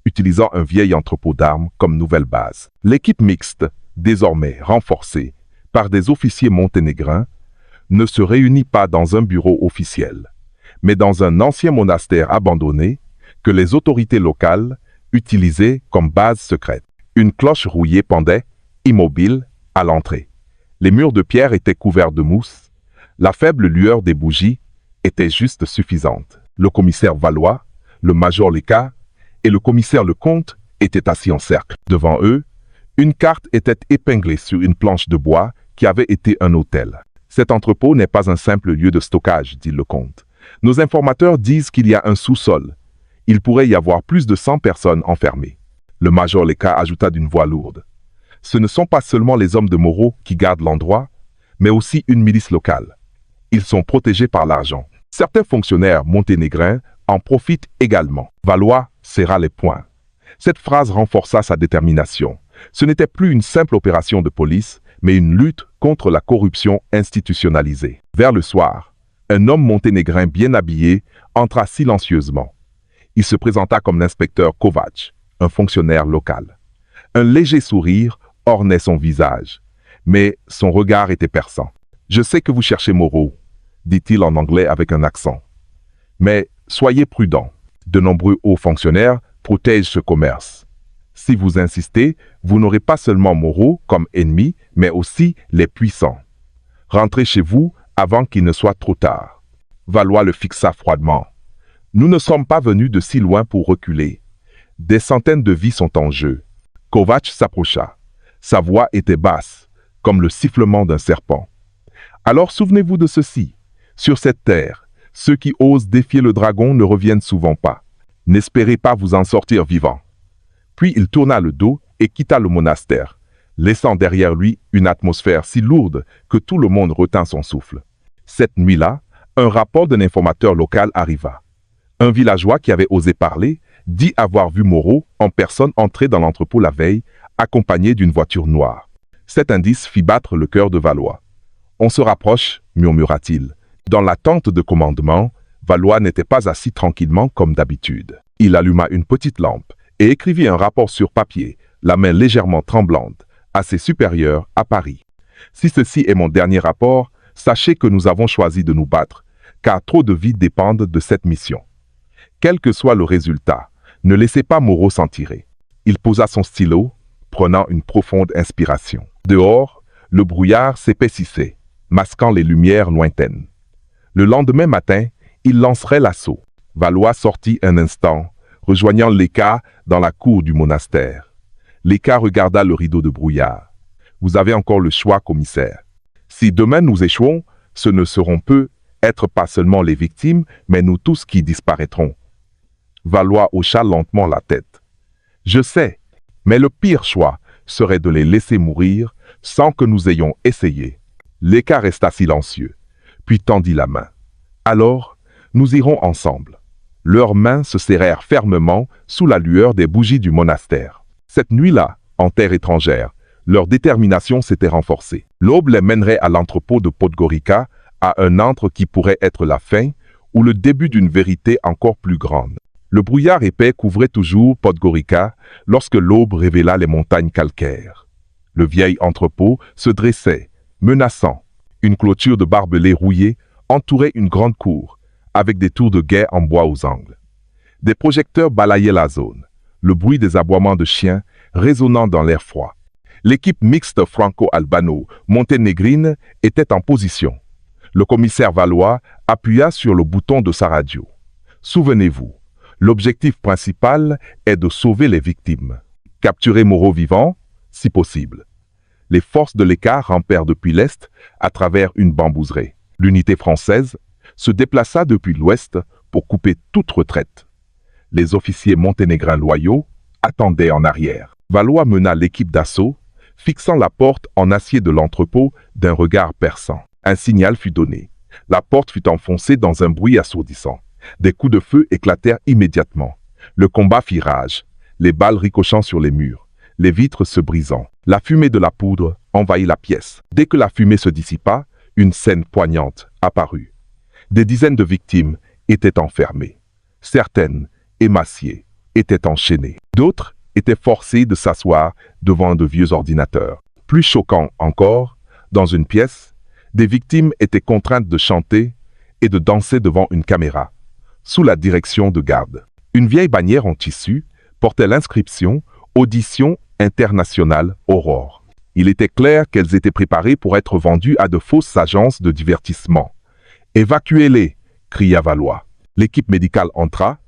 utilisant un vieil entrepôt d'armes comme nouvelle base. L'équipe mixte, désormais renforcée par des officiers monténégrins, ne se réunit pas dans un bureau officiel, mais dans un ancien monastère abandonné que les autorités locales utilisaient comme base secrète. Une cloche rouillée pendait, immobile, à l'entrée. Les murs de pierre étaient couverts de mousse. La faible lueur des bougies était juste suffisante. Le commissaire Valois, le major Leka et le commissaire Lecomte étaient assis en cercle. Devant eux, une carte était épinglée sur une planche de bois qui avait été un hôtel. « Cet entrepôt n'est pas un simple lieu de stockage, dit Lecomte. Nos informateurs disent qu'il y a un sous-sol. Il pourrait y avoir plus de 100 personnes enfermées. » Le major Leka ajouta d'une voix lourde. « Ce ne sont pas seulement les hommes de Moreau qui gardent l'endroit, mais aussi une milice locale. Ils sont protégés par l'argent. Certains fonctionnaires monténégrins en profitent également. » Valois serra les poings. Cette phrase renforça sa détermination. Ce n'était plus une simple opération de police, mais une lutte contre la corruption institutionnalisée. Vers le soir, un homme monténégrin bien habillé entra silencieusement. Il se présenta comme l'inspecteur Kovač, un fonctionnaire local. Un léger sourire ornait son visage, mais son regard était perçant. « Je sais que vous cherchez Moreau », dit-il en anglais avec un accent. « Mais soyez prudent. De nombreux hauts fonctionnaires protègent ce commerce. Si vous insistez, vous n'aurez pas seulement Moreau comme ennemi, mais aussi les puissants. Rentrez chez vous avant qu'il ne soit trop tard. » Valois le fixa froidement. « Nous ne sommes pas venus de si loin pour reculer. Des centaines de vies sont en jeu. » Kovač s'approcha. Sa voix était basse, comme le sifflement d'un serpent. « Alors souvenez-vous de ceci. Sur cette terre, ceux qui osent défier le dragon ne reviennent souvent pas. N'espérez pas vous en sortir vivant. » Puis il tourna le dos et quitta le monastère, laissant derrière lui une atmosphère si lourde que tout le monde retint son souffle. Cette nuit-là, un rapport d'un informateur local arriva. Un villageois qui avait osé parler dit avoir vu Moreau en personne entrer dans l'entrepôt la veille, accompagné d'une voiture noire. Cet indice fit battre le cœur de Valois. « On se rapproche », murmura-t-il. Dans l'attente de commandement, Valois n'était pas assis tranquillement comme d'habitude. Il alluma une petite lampe et écrivit un rapport sur papier, la main légèrement tremblante, à ses supérieurs à Paris. « Si ceci est mon dernier rapport, sachez que nous avons choisi de nous battre, car trop de vies dépendent de cette mission. Quel que soit le résultat, ne laissez pas Moreau s'en tirer. » Il posa son stylo, prenant une profonde inspiration. Dehors, le brouillard s'épaississait, masquant les lumières lointaines. Le lendemain matin, il lancerait l'assaut. Valois sortit un instant, rejoignant Léka dans la cour du monastère. Léka regarda le rideau de brouillard. « Vous avez encore le choix, commissaire. Si demain nous échouons, ce ne seront peut-être pas seulement les victimes, mais nous tous qui disparaîtrons. » Valois hocha lentement la tête. « Je sais, mais le pire choix serait de les laisser mourir sans que nous ayons essayé. » Léka resta silencieux, puis tendit la main. « Alors, nous irons ensemble. » Leurs mains se serrèrent fermement sous la lueur des bougies du monastère. Cette nuit-là, en terre étrangère, leur détermination s'était renforcée. L'aube les mènerait à l'entrepôt de Podgorica, à un antre qui pourrait être la fin ou le début d'une vérité encore plus grande. Le brouillard épais couvrait toujours Podgorica lorsque l'aube révéla les montagnes calcaires. Le vieil entrepôt se dressait, menaçant. Une clôture de barbelés rouillés entourait une grande cour, avec des tours de guet en bois aux angles. Des projecteurs balayaient la zone, le bruit des aboiements de chiens résonnant dans l'air froid. L'équipe mixte franco-albano-monténégrine était en position. Le commissaire Valois appuya sur le bouton de sa radio. « Souvenez-vous, l'objectif principal est de sauver les victimes. Capturer Moreau vivant, si possible. » Les forces de l'écart rampèrent depuis l'Est à travers une bambouserie. L'unité française se déplaça depuis l'Ouest pour couper toute retraite. Les officiers monténégrins loyaux attendaient en arrière. Valois mena l'équipe d'assaut, fixant la porte en acier de l'entrepôt d'un regard perçant. Un signal fut donné. La porte fut enfoncée dans un bruit assourdissant. Des coups de feu éclatèrent immédiatement. Le combat fit rage, les balles ricochant sur les murs, les vitres se brisant. La fumée de la poudre envahit la pièce. Dès que la fumée se dissipa, une scène poignante apparut. Des dizaines de victimes étaient enfermées. Certaines, émaciées, étaient enchaînées. D'autres étaient forcées de s'asseoir devant de vieux ordinateurs. Plus choquant encore, dans une pièce, des victimes étaient contraintes de chanter et de danser devant une caméra, sous la direction de gardes. Une vieille bannière en tissu portait l'inscription « Audition internationale Aurore ». Il était clair qu'elles étaient préparées pour être vendues à de fausses agences de divertissement. « Évacuez-les !» cria Valois. L'équipe médicale entra,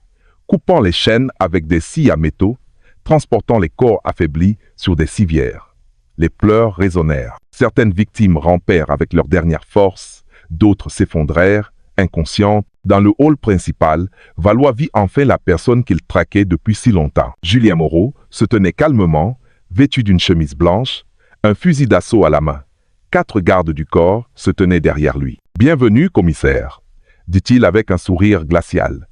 coupant les chaînes avec des scies à métaux, transportant les corps affaiblis sur des civières. Les pleurs résonnèrent. Certaines victimes rampèrent avec leurs dernières forces, d'autres s'effondrèrent, inconscientes. Dans le hall principal, Valois vit enfin la personne qu'il traquait depuis si longtemps. Julien Moreau se tenait calmement, vêtu d'une chemise blanche, un fusil d'assaut à la main. 4 gardes du corps se tenaient derrière lui. « Bienvenue, commissaire », dit-il avec un sourire glacial.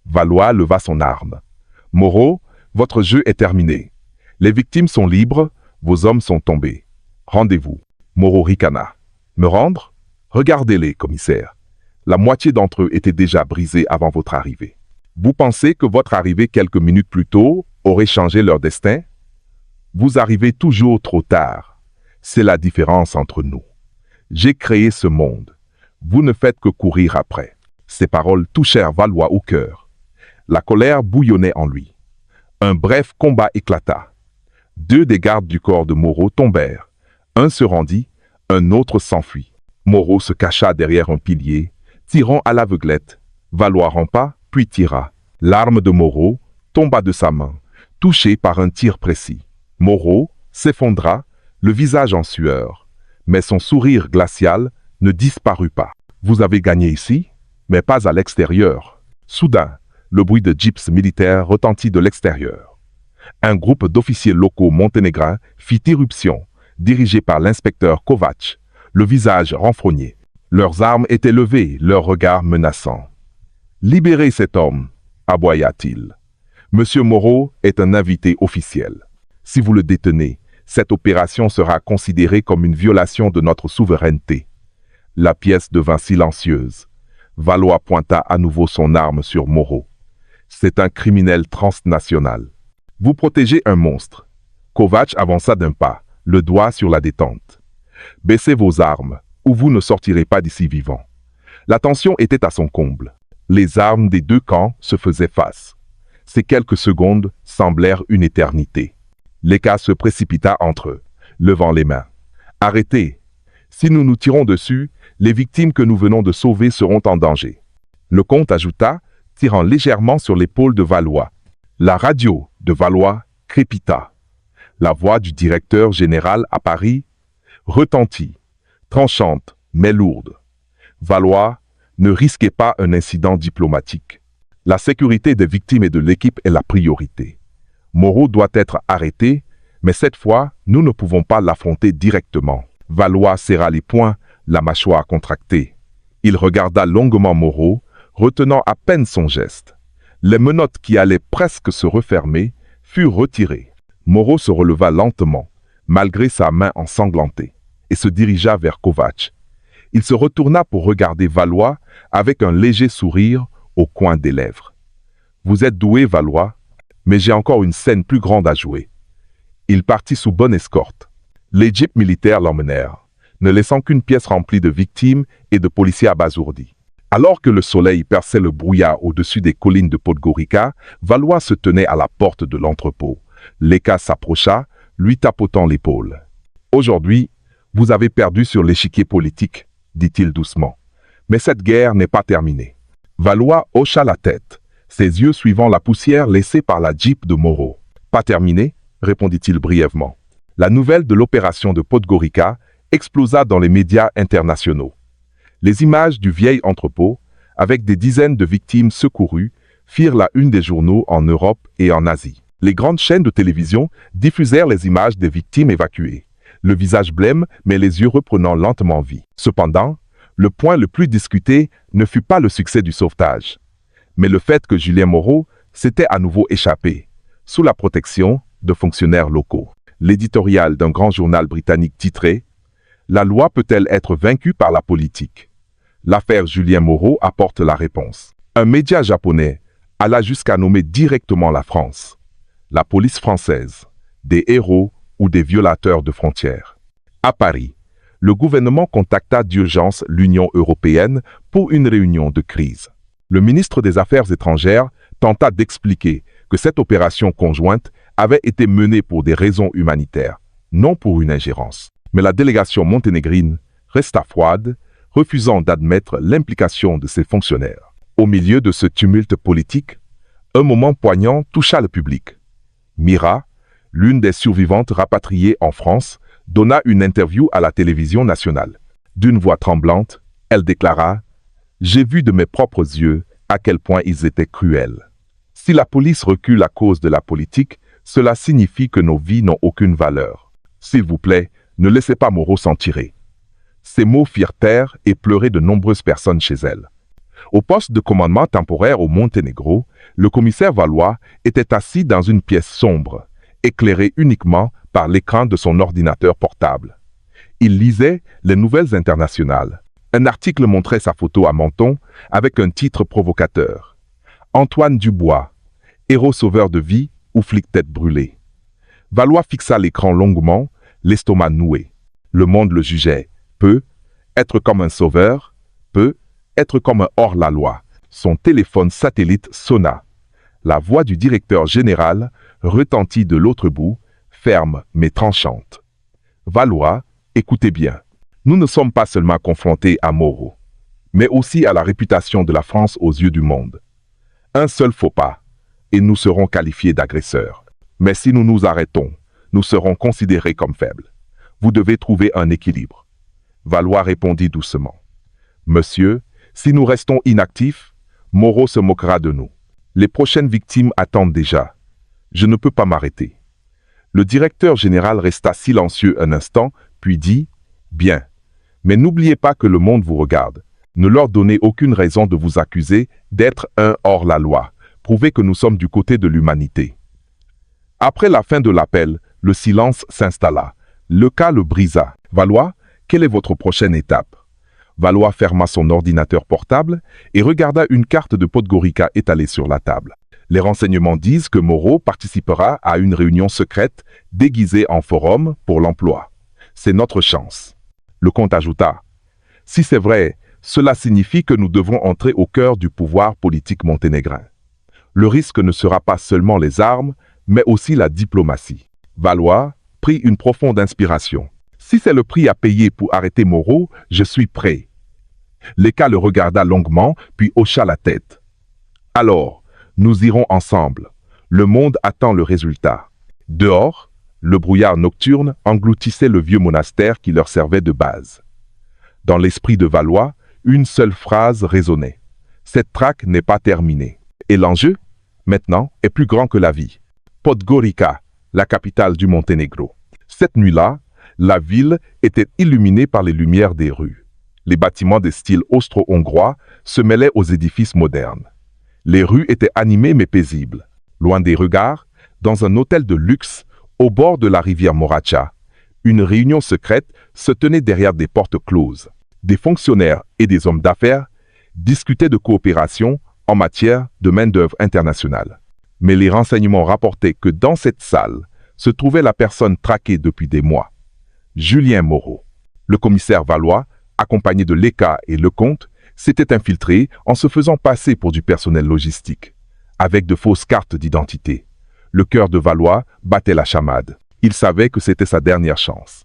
Valois leva son arme. « Moreau, votre jeu est terminé. Les victimes sont libres, Vos hommes sont tombés. Rendez-vous. Moreau ricana. Me rendre? Regardez-les, commissaire. La moitié d'entre eux étaient déjà brisés avant votre arrivée. Vous pensez que votre arrivée quelques minutes plus tôt aurait changé leur destin? Vous arrivez toujours trop tard. C'est la différence entre nous. J'ai créé ce monde. Vous ne faites que courir après. Ces paroles touchèrent Valois au cœur. La colère bouillonnait en lui. Un bref combat éclata. 2 des gardes du corps de Moreau tombèrent. Un se rendit, un autre s'enfuit. Moreau se cacha derrière un pilier, tirant à l'aveuglette. Valois rampa, puis tira. L'arme de Moreau tomba de sa main, touchée par un tir précis. Moreau s'effondra, le visage en sueur, mais son sourire glacial ne disparut pas. Vous avez gagné ici, mais pas à l'extérieur. Soudain, le bruit de jeeps militaires retentit de l'extérieur. Un groupe d'officiers locaux monténégrins fit irruption, dirigé par l'inspecteur Kovač, le visage renfrogné. Leurs armes étaient levées, leurs regards menaçants. « Libérez cet homme !» aboya-t-il. « Monsieur Moreau est un invité officiel. Si vous le détenez, cette opération sera considérée comme une violation de notre souveraineté. » La pièce devint silencieuse. Valois pointa à nouveau son arme sur Moreau. « C'est un criminel transnational. Vous protégez un monstre. » Kovač avança d'un pas, le doigt sur la détente. « Baissez vos armes, ou vous ne sortirez pas d'ici vivant. » La tension était à son comble. Les armes des 2 camps se faisaient face. Ces quelques secondes semblèrent une éternité. Léka se précipita entre eux, levant les mains. « Arrêtez! Si nous nous tirons dessus, les victimes que nous venons de sauver seront en danger. » Le comte ajouta, tirant légèrement sur l'épaule de Valois. La radio de Valois crépita. La voix du directeur général à Paris retentit, tranchante mais lourde. Valois, ne risquez pas un incident diplomatique. La sécurité des victimes et de l'équipe est la priorité. Moreau doit être arrêté, mais cette fois, nous ne pouvons pas l'affronter directement. Valois serra les poings, la mâchoire contractée. Il regarda longuement Moreau, retenant à peine son geste. Les menottes qui allaient presque se refermer furent retirées. Moreau se releva lentement, malgré sa main ensanglantée, et se dirigea vers Kovač. Il se retourna pour regarder Valois avec un léger sourire au coin des lèvres. « Vous êtes doué, Valois, mais j'ai encore une scène plus grande à jouer. » Il partit sous bonne escorte. Les jeeps militaires l'emmenèrent, ne laissant qu'une pièce remplie de victimes et de policiers abasourdis. Alors que le soleil perçait le brouillard au-dessus des collines de Podgorica, Valois se tenait à la porte de l'entrepôt. Léka s'approcha, lui tapotant l'épaule. « Aujourd'hui, vous avez perdu sur l'échiquier politique, » dit-il doucement. « Mais cette guerre n'est pas terminée. » Valois hocha la tête, ses yeux suivant la poussière laissée par la jeep de Moreau. « Pas terminée ?» répondit-il brièvement. La nouvelle de l'opération de Podgorica explosa dans les médias internationaux. Les images du vieil entrepôt, avec des dizaines de victimes secourues, firent la une des journaux en Europe et en Asie. Les grandes chaînes de télévision diffusèrent les images des victimes évacuées, le visage blême mais les yeux reprenant lentement vie. Cependant, le point le plus discuté ne fut pas le succès du sauvetage, mais le fait que Julien Moreau s'était à nouveau échappé, sous la protection de fonctionnaires locaux. L'éditorial d'un grand journal britannique titrait « La loi peut-elle être vaincue par la politique ?» L'affaire Julien Moreau apporte la réponse. Un média japonais alla jusqu'à nommer directement la France, la police française, des héros ou des violateurs de frontières. À Paris, le gouvernement contacta d'urgence l'Union européenne pour une réunion de crise. Le ministre des Affaires étrangères tenta d'expliquer que cette opération conjointe avait été menée pour des raisons humanitaires, non pour une ingérence. Mais la délégation monténégrine resta froide, refusant d'admettre l'implication de ses fonctionnaires. Au milieu de ce tumulte politique, un moment poignant toucha le public. Mira, l'une des survivantes rapatriées en France, donna une interview à la télévision nationale. D'une voix tremblante, elle déclara « J'ai vu de mes propres yeux à quel point ils étaient cruels. Si la police recule à cause de la politique, cela signifie que nos vies n'ont aucune valeur. S'il vous plaît, ne laissez pas Moreau s'en tirer. » Ces mots firent taire et pleurer de nombreuses personnes chez elle. Au poste de commandement temporaire au Monténégro, le commissaire Valois était assis dans une pièce sombre, éclairée uniquement par l'écran de son ordinateur portable. Il lisait les nouvelles internationales. Un article montrait sa photo à Menton avec un titre provocateur. Antoine Dubois, héros sauveur de vie ou flic tête brûlée. Valois fixa l'écran longuement, l'estomac noué. Le monde le jugeait. Peut être comme un sauveur, peut être comme un hors-la-loi. Son téléphone satellite sonna. La voix du directeur général retentit de l'autre bout, ferme mais tranchante. Valois, écoutez bien. Nous ne sommes pas seulement confrontés à Moreau, mais aussi à la réputation de la France aux yeux du monde. Un seul faux pas, et nous serons qualifiés d'agresseurs. Mais si nous nous arrêtons, nous serons considérés comme faibles. Vous devez trouver un équilibre. Valois répondit doucement. Monsieur, si nous restons inactifs, Moreau se moquera de nous. Les prochaines victimes attendent déjà. Je ne peux pas m'arrêter. Le directeur général resta silencieux un instant, puis dit « Bien, mais n'oubliez pas que le monde vous regarde. Ne leur donnez aucune raison de vous accuser d'être un hors-la-loi. Prouvez que nous sommes du côté de l'humanité. » Après la fin de l'appel, le silence s'installa. Le cas le brisa. « Valois, quelle est votre prochaine étape ?» Valois ferma son ordinateur portable et regarda une carte de Podgorica étalée sur la table. Les renseignements disent que Moreau participera à une réunion secrète déguisée en forum pour l'emploi. C'est notre chance. Le comte ajouta, « Si c'est vrai, cela signifie que nous devrons entrer au cœur du pouvoir politique monténégrin. Le risque ne sera pas seulement les armes, mais aussi la diplomatie. » Valois prit une profonde inspiration. « Si c'est le prix à payer pour arrêter Moreau, je suis prêt. » Léka le regarda longuement, puis hocha la tête. « Alors, nous irons ensemble. Le monde attend le résultat. » Dehors, le brouillard nocturne engloutissait le vieux monastère qui leur servait de base. Dans l'esprit de Valois, une seule phrase résonnait. Cette traque n'est pas terminée. Et l'enjeu, maintenant, est plus grand que la vie. Podgorica, la capitale du Monténégro. Cette nuit-là, la ville était illuminée par les lumières des rues. Les bâtiments de style austro-hongrois se mêlaient aux édifices modernes. Les rues étaient animées mais paisibles. Loin des regards, dans un hôtel de luxe, au bord de la rivière Moracha, une réunion secrète se tenait derrière des portes closes. Des fonctionnaires et des hommes d'affaires discutaient de coopération en matière de main-d'œuvre internationale. Mais les renseignements rapportaient que dans cette salle se trouvait la personne traquée depuis des mois, Julien Moreau. Le commissaire Valois, accompagné de Léka et Lecomte, s'était infiltré en se faisant passer pour du personnel logistique, avec de fausses cartes d'identité. Le cœur de Valois battait la chamade. Il savait que c'était sa dernière chance.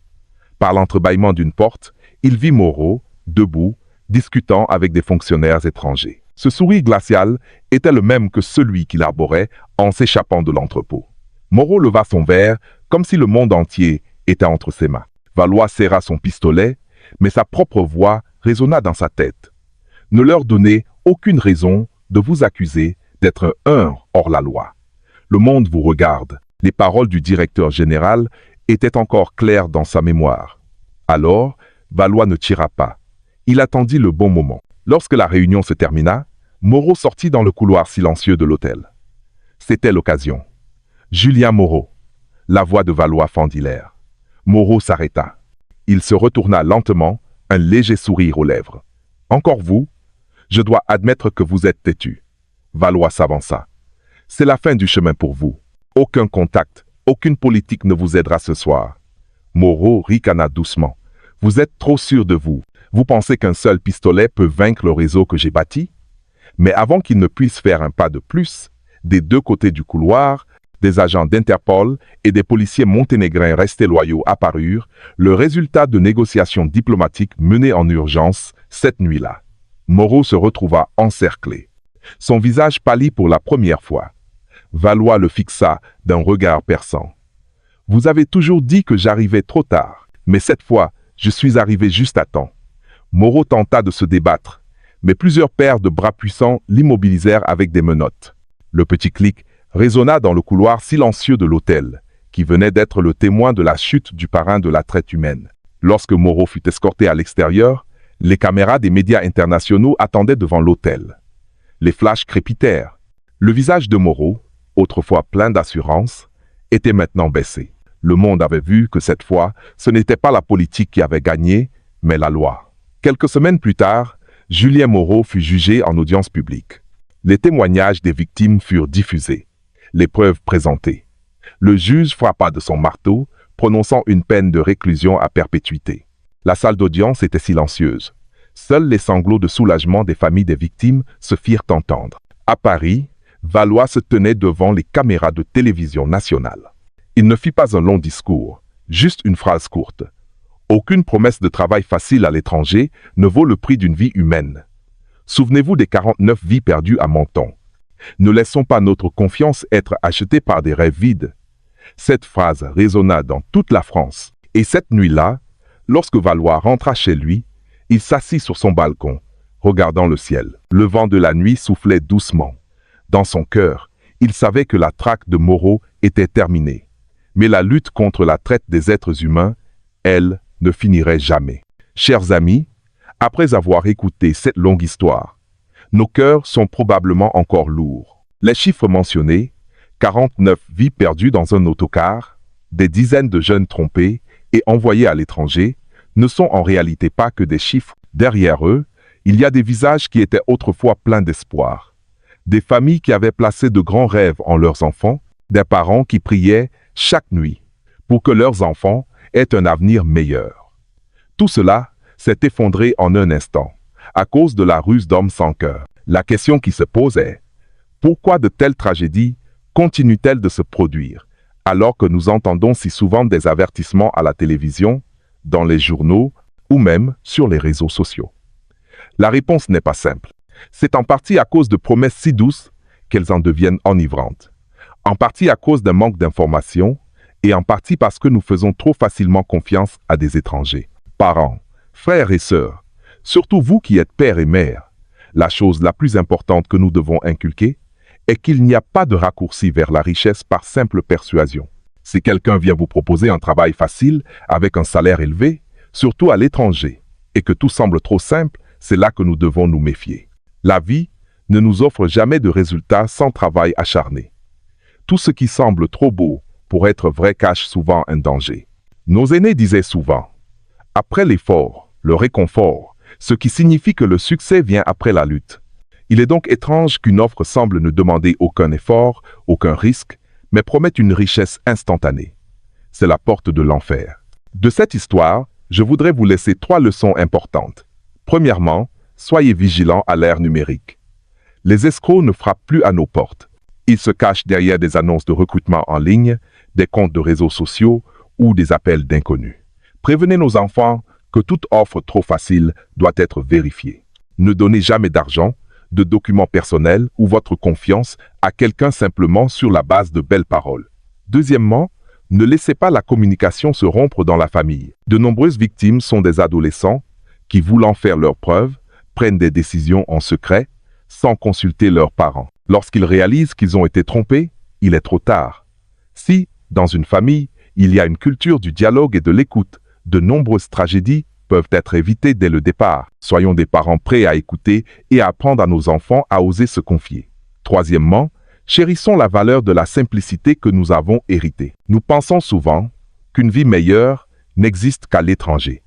Par l'entrebâillement d'une porte, il vit Moreau, debout, discutant avec des fonctionnaires étrangers. Ce sourire glacial était le même que celui qu'il arborait en s'échappant de l'entrepôt. Moreau leva son verre comme si le monde entier était entre ses mains. Valois serra son pistolet, mais sa propre voix résonna dans sa tête. Ne leur donnez aucune raison de vous accuser d'être un hors-la-loi. Le monde vous regarde. Les paroles du directeur général étaient encore claires dans sa mémoire. Alors, Valois ne tira pas. Il attendit le bon moment. Lorsque la réunion se termina, Moreau sortit dans le couloir silencieux de l'hôtel. C'était l'occasion. Julien Moreau. La voix de Valois fendit l'air. Moreau s'arrêta. Il se retourna lentement, un léger sourire aux lèvres. « Encore vous? Je dois admettre que vous êtes têtu. » Valois s'avança. « C'est la fin du chemin pour vous. Aucun contact, aucune politique ne vous aidera ce soir. » Moreau ricana doucement. « Vous êtes trop sûr de vous. Vous pensez qu'un seul pistolet peut vaincre le réseau que j'ai bâti? » Mais avant qu'il ne puisse faire un pas de plus, des deux côtés du couloir, des agents d'Interpol et des policiers monténégrins restés loyaux apparurent, le résultat de négociations diplomatiques menées en urgence cette nuit-là. Moreau se retrouva encerclé. Son visage pâlit pour la première fois. Valois le fixa d'un regard perçant. « Vous avez toujours dit que j'arrivais trop tard, mais cette fois, je suis arrivé juste à temps. » Moreau tenta de se débattre, mais plusieurs paires de bras puissants l'immobilisèrent avec des menottes. Le petit clic résonna dans le couloir silencieux de l'hôtel, qui venait d'être le témoin de la chute du parrain de la traite humaine. Lorsque Moreau fut escorté à l'extérieur, les caméras des médias internationaux attendaient devant l'hôtel. Les flashs crépitèrent. Le visage de Moreau, autrefois plein d'assurance, était maintenant baissé. Le monde avait vu que cette fois, ce n'était pas la politique qui avait gagné, mais la loi. Quelques semaines plus tard, Julien Moreau fut jugé en audience publique. Les témoignages des victimes furent diffusés, les preuves présentées. Le juge frappa de son marteau, prononçant une peine de réclusion à perpétuité. La salle d'audience était silencieuse. Seuls les sanglots de soulagement des familles des victimes se firent entendre. À Paris, Valois se tenait devant les caméras de télévision nationale. Il ne fit pas un long discours, juste une phrase courte. Aucune promesse de travail facile à l'étranger ne vaut le prix d'une vie humaine. Souvenez-vous des 49 vies perdues à Menton. Ne laissons pas notre confiance être achetée par des rêves vides. Cette phrase résonna dans toute la France. Et cette nuit-là, lorsque Valois rentra chez lui, il s'assit sur son balcon, regardant le ciel. Le vent de la nuit soufflait doucement. Dans son cœur, il savait que la traque de Moreau était terminée. Mais la lutte contre la traite des êtres humains, elle, ne finirait jamais. Chers amis, après avoir écouté cette longue histoire, nos cœurs sont probablement encore lourds. Les chiffres mentionnés, 49 vies perdues dans un autocar, des dizaines de jeunes trompés et envoyés à l'étranger, ne sont en réalité pas que des chiffres. Derrière eux, il y a des visages qui étaient autrefois pleins d'espoir. Des familles qui avaient placé de grands rêves en leurs enfants, des parents qui priaient chaque nuit pour que leurs enfants aient un avenir meilleur. Tout cela s'est effondré en un instant, à cause de la ruse d'hommes sans cœur. La question qui se pose est, pourquoi de telles tragédies continuent-elles de se produire, alors que nous entendons si souvent des avertissements à la télévision, dans les journaux ou même sur les réseaux sociaux? La réponse n'est pas simple. C'est en partie à cause de promesses si douces qu'elles en deviennent enivrantes, en partie à cause d'un manque d'information et en partie parce que nous faisons trop facilement confiance à des étrangers. Parents, frères et sœurs, surtout vous qui êtes pères et mères, la chose la plus importante que nous devons inculquer est qu'il n'y a pas de raccourci vers la richesse par simple persuasion. Si quelqu'un vient vous proposer un travail facile avec un salaire élevé, surtout à l'étranger, et que tout semble trop simple, c'est là que nous devons nous méfier. La vie ne nous offre jamais de résultats sans travail acharné. Tout ce qui semble trop beau pour être vrai cache souvent un danger. Nos aînés disaient souvent, après l'effort, le réconfort, ce qui signifie que le succès vient après la lutte. Il est donc étrange qu'une offre semble ne demander aucun effort, aucun risque, mais promet une richesse instantanée. C'est la porte de l'enfer. De cette histoire, je voudrais vous laisser 3 leçons importantes. Premièrement, soyez vigilants à l'ère numérique. Les escrocs ne frappent plus à nos portes. Ils se cachent derrière des annonces de recrutement en ligne, des comptes de réseaux sociaux ou des appels d'inconnus. Prévenez nos enfants que toute offre trop facile doit être vérifiée. Ne donnez jamais d'argent, de documents personnels ou votre confiance à quelqu'un simplement sur la base de belles paroles. Deuxièmement, ne laissez pas la communication se rompre dans la famille. De nombreuses victimes sont des adolescents qui, voulant faire leurs preuves, prennent des décisions en secret, sans consulter leurs parents. Lorsqu'ils réalisent qu'ils ont été trompés, il est trop tard. Si, dans une famille, il y a une culture du dialogue et de l'écoute, de nombreuses tragédies peuvent être évitées dès le départ. Soyons des parents prêts à écouter et à apprendre à nos enfants à oser se confier. Troisièmement, chérissons la valeur de la simplicité que nous avons héritée. Nous pensons souvent qu'une vie meilleure n'existe qu'à l'étranger,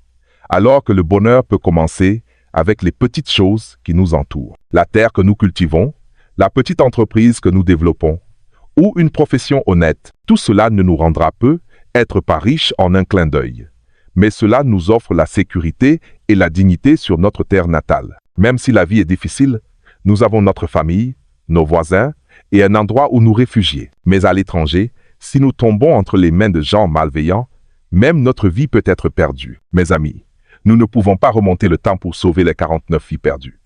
alors que le bonheur peut commencer avec les petites choses qui nous entourent. La terre que nous cultivons, la petite entreprise que nous développons, ou une profession honnête, tout cela ne nous rendra peu, être pas riche en un clin d'œil. Mais cela nous offre la sécurité et la dignité sur notre terre natale. Même si la vie est difficile, nous avons notre famille, nos voisins et un endroit où nous réfugier. Mais à l'étranger, si nous tombons entre les mains de gens malveillants, même notre vie peut être perdue. Mes amis, nous ne pouvons pas remonter le temps pour sauver les 49 vies perdues.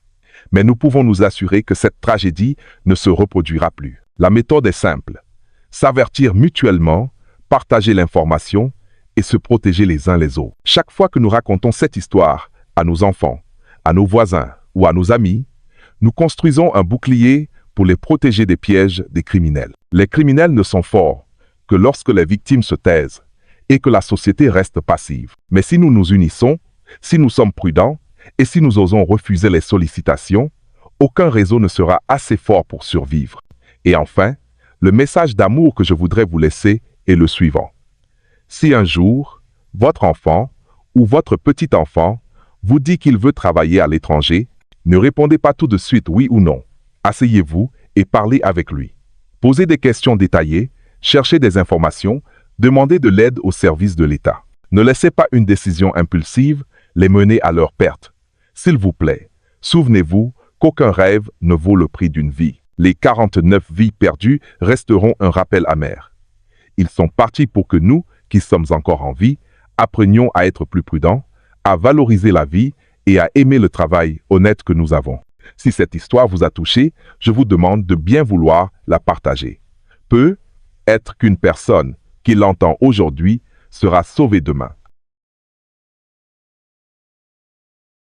Mais nous pouvons nous assurer que cette tragédie ne se reproduira plus. La méthode est simple. S'avertir mutuellement, partager l'information et se protéger les uns les autres. Chaque fois que nous racontons cette histoire à nos enfants, à nos voisins ou à nos amis, nous construisons un bouclier pour les protéger des pièges des criminels. Les criminels ne sont forts que lorsque les victimes se taisent et que la société reste passive. Mais si nous nous unissons, si nous sommes prudents et si nous osons refuser les sollicitations, aucun réseau ne sera assez fort pour survivre. Et enfin, le message d'amour que je voudrais vous laisser est le suivant. Si un jour, votre enfant ou votre petit-enfant vous dit qu'il veut travailler à l'étranger, ne répondez pas tout de suite oui ou non. Asseyez-vous et parlez avec lui. Posez des questions détaillées, cherchez des informations, demandez de l'aide aux services de l'État. Ne laissez pas une décision impulsive les mener à leur perte. S'il vous plaît, souvenez-vous qu'aucun rêve ne vaut le prix d'une vie. Les 49 vies perdues resteront un rappel amer. Ils sont partis pour que nous, qui sommes encore en vie, apprenions à être plus prudents, à valoriser la vie et à aimer le travail honnête que nous avons. Si cette histoire vous a touché, je vous demande de bien vouloir la partager. Peut être qu'une personne qui l'entend aujourd'hui sera sauvée demain.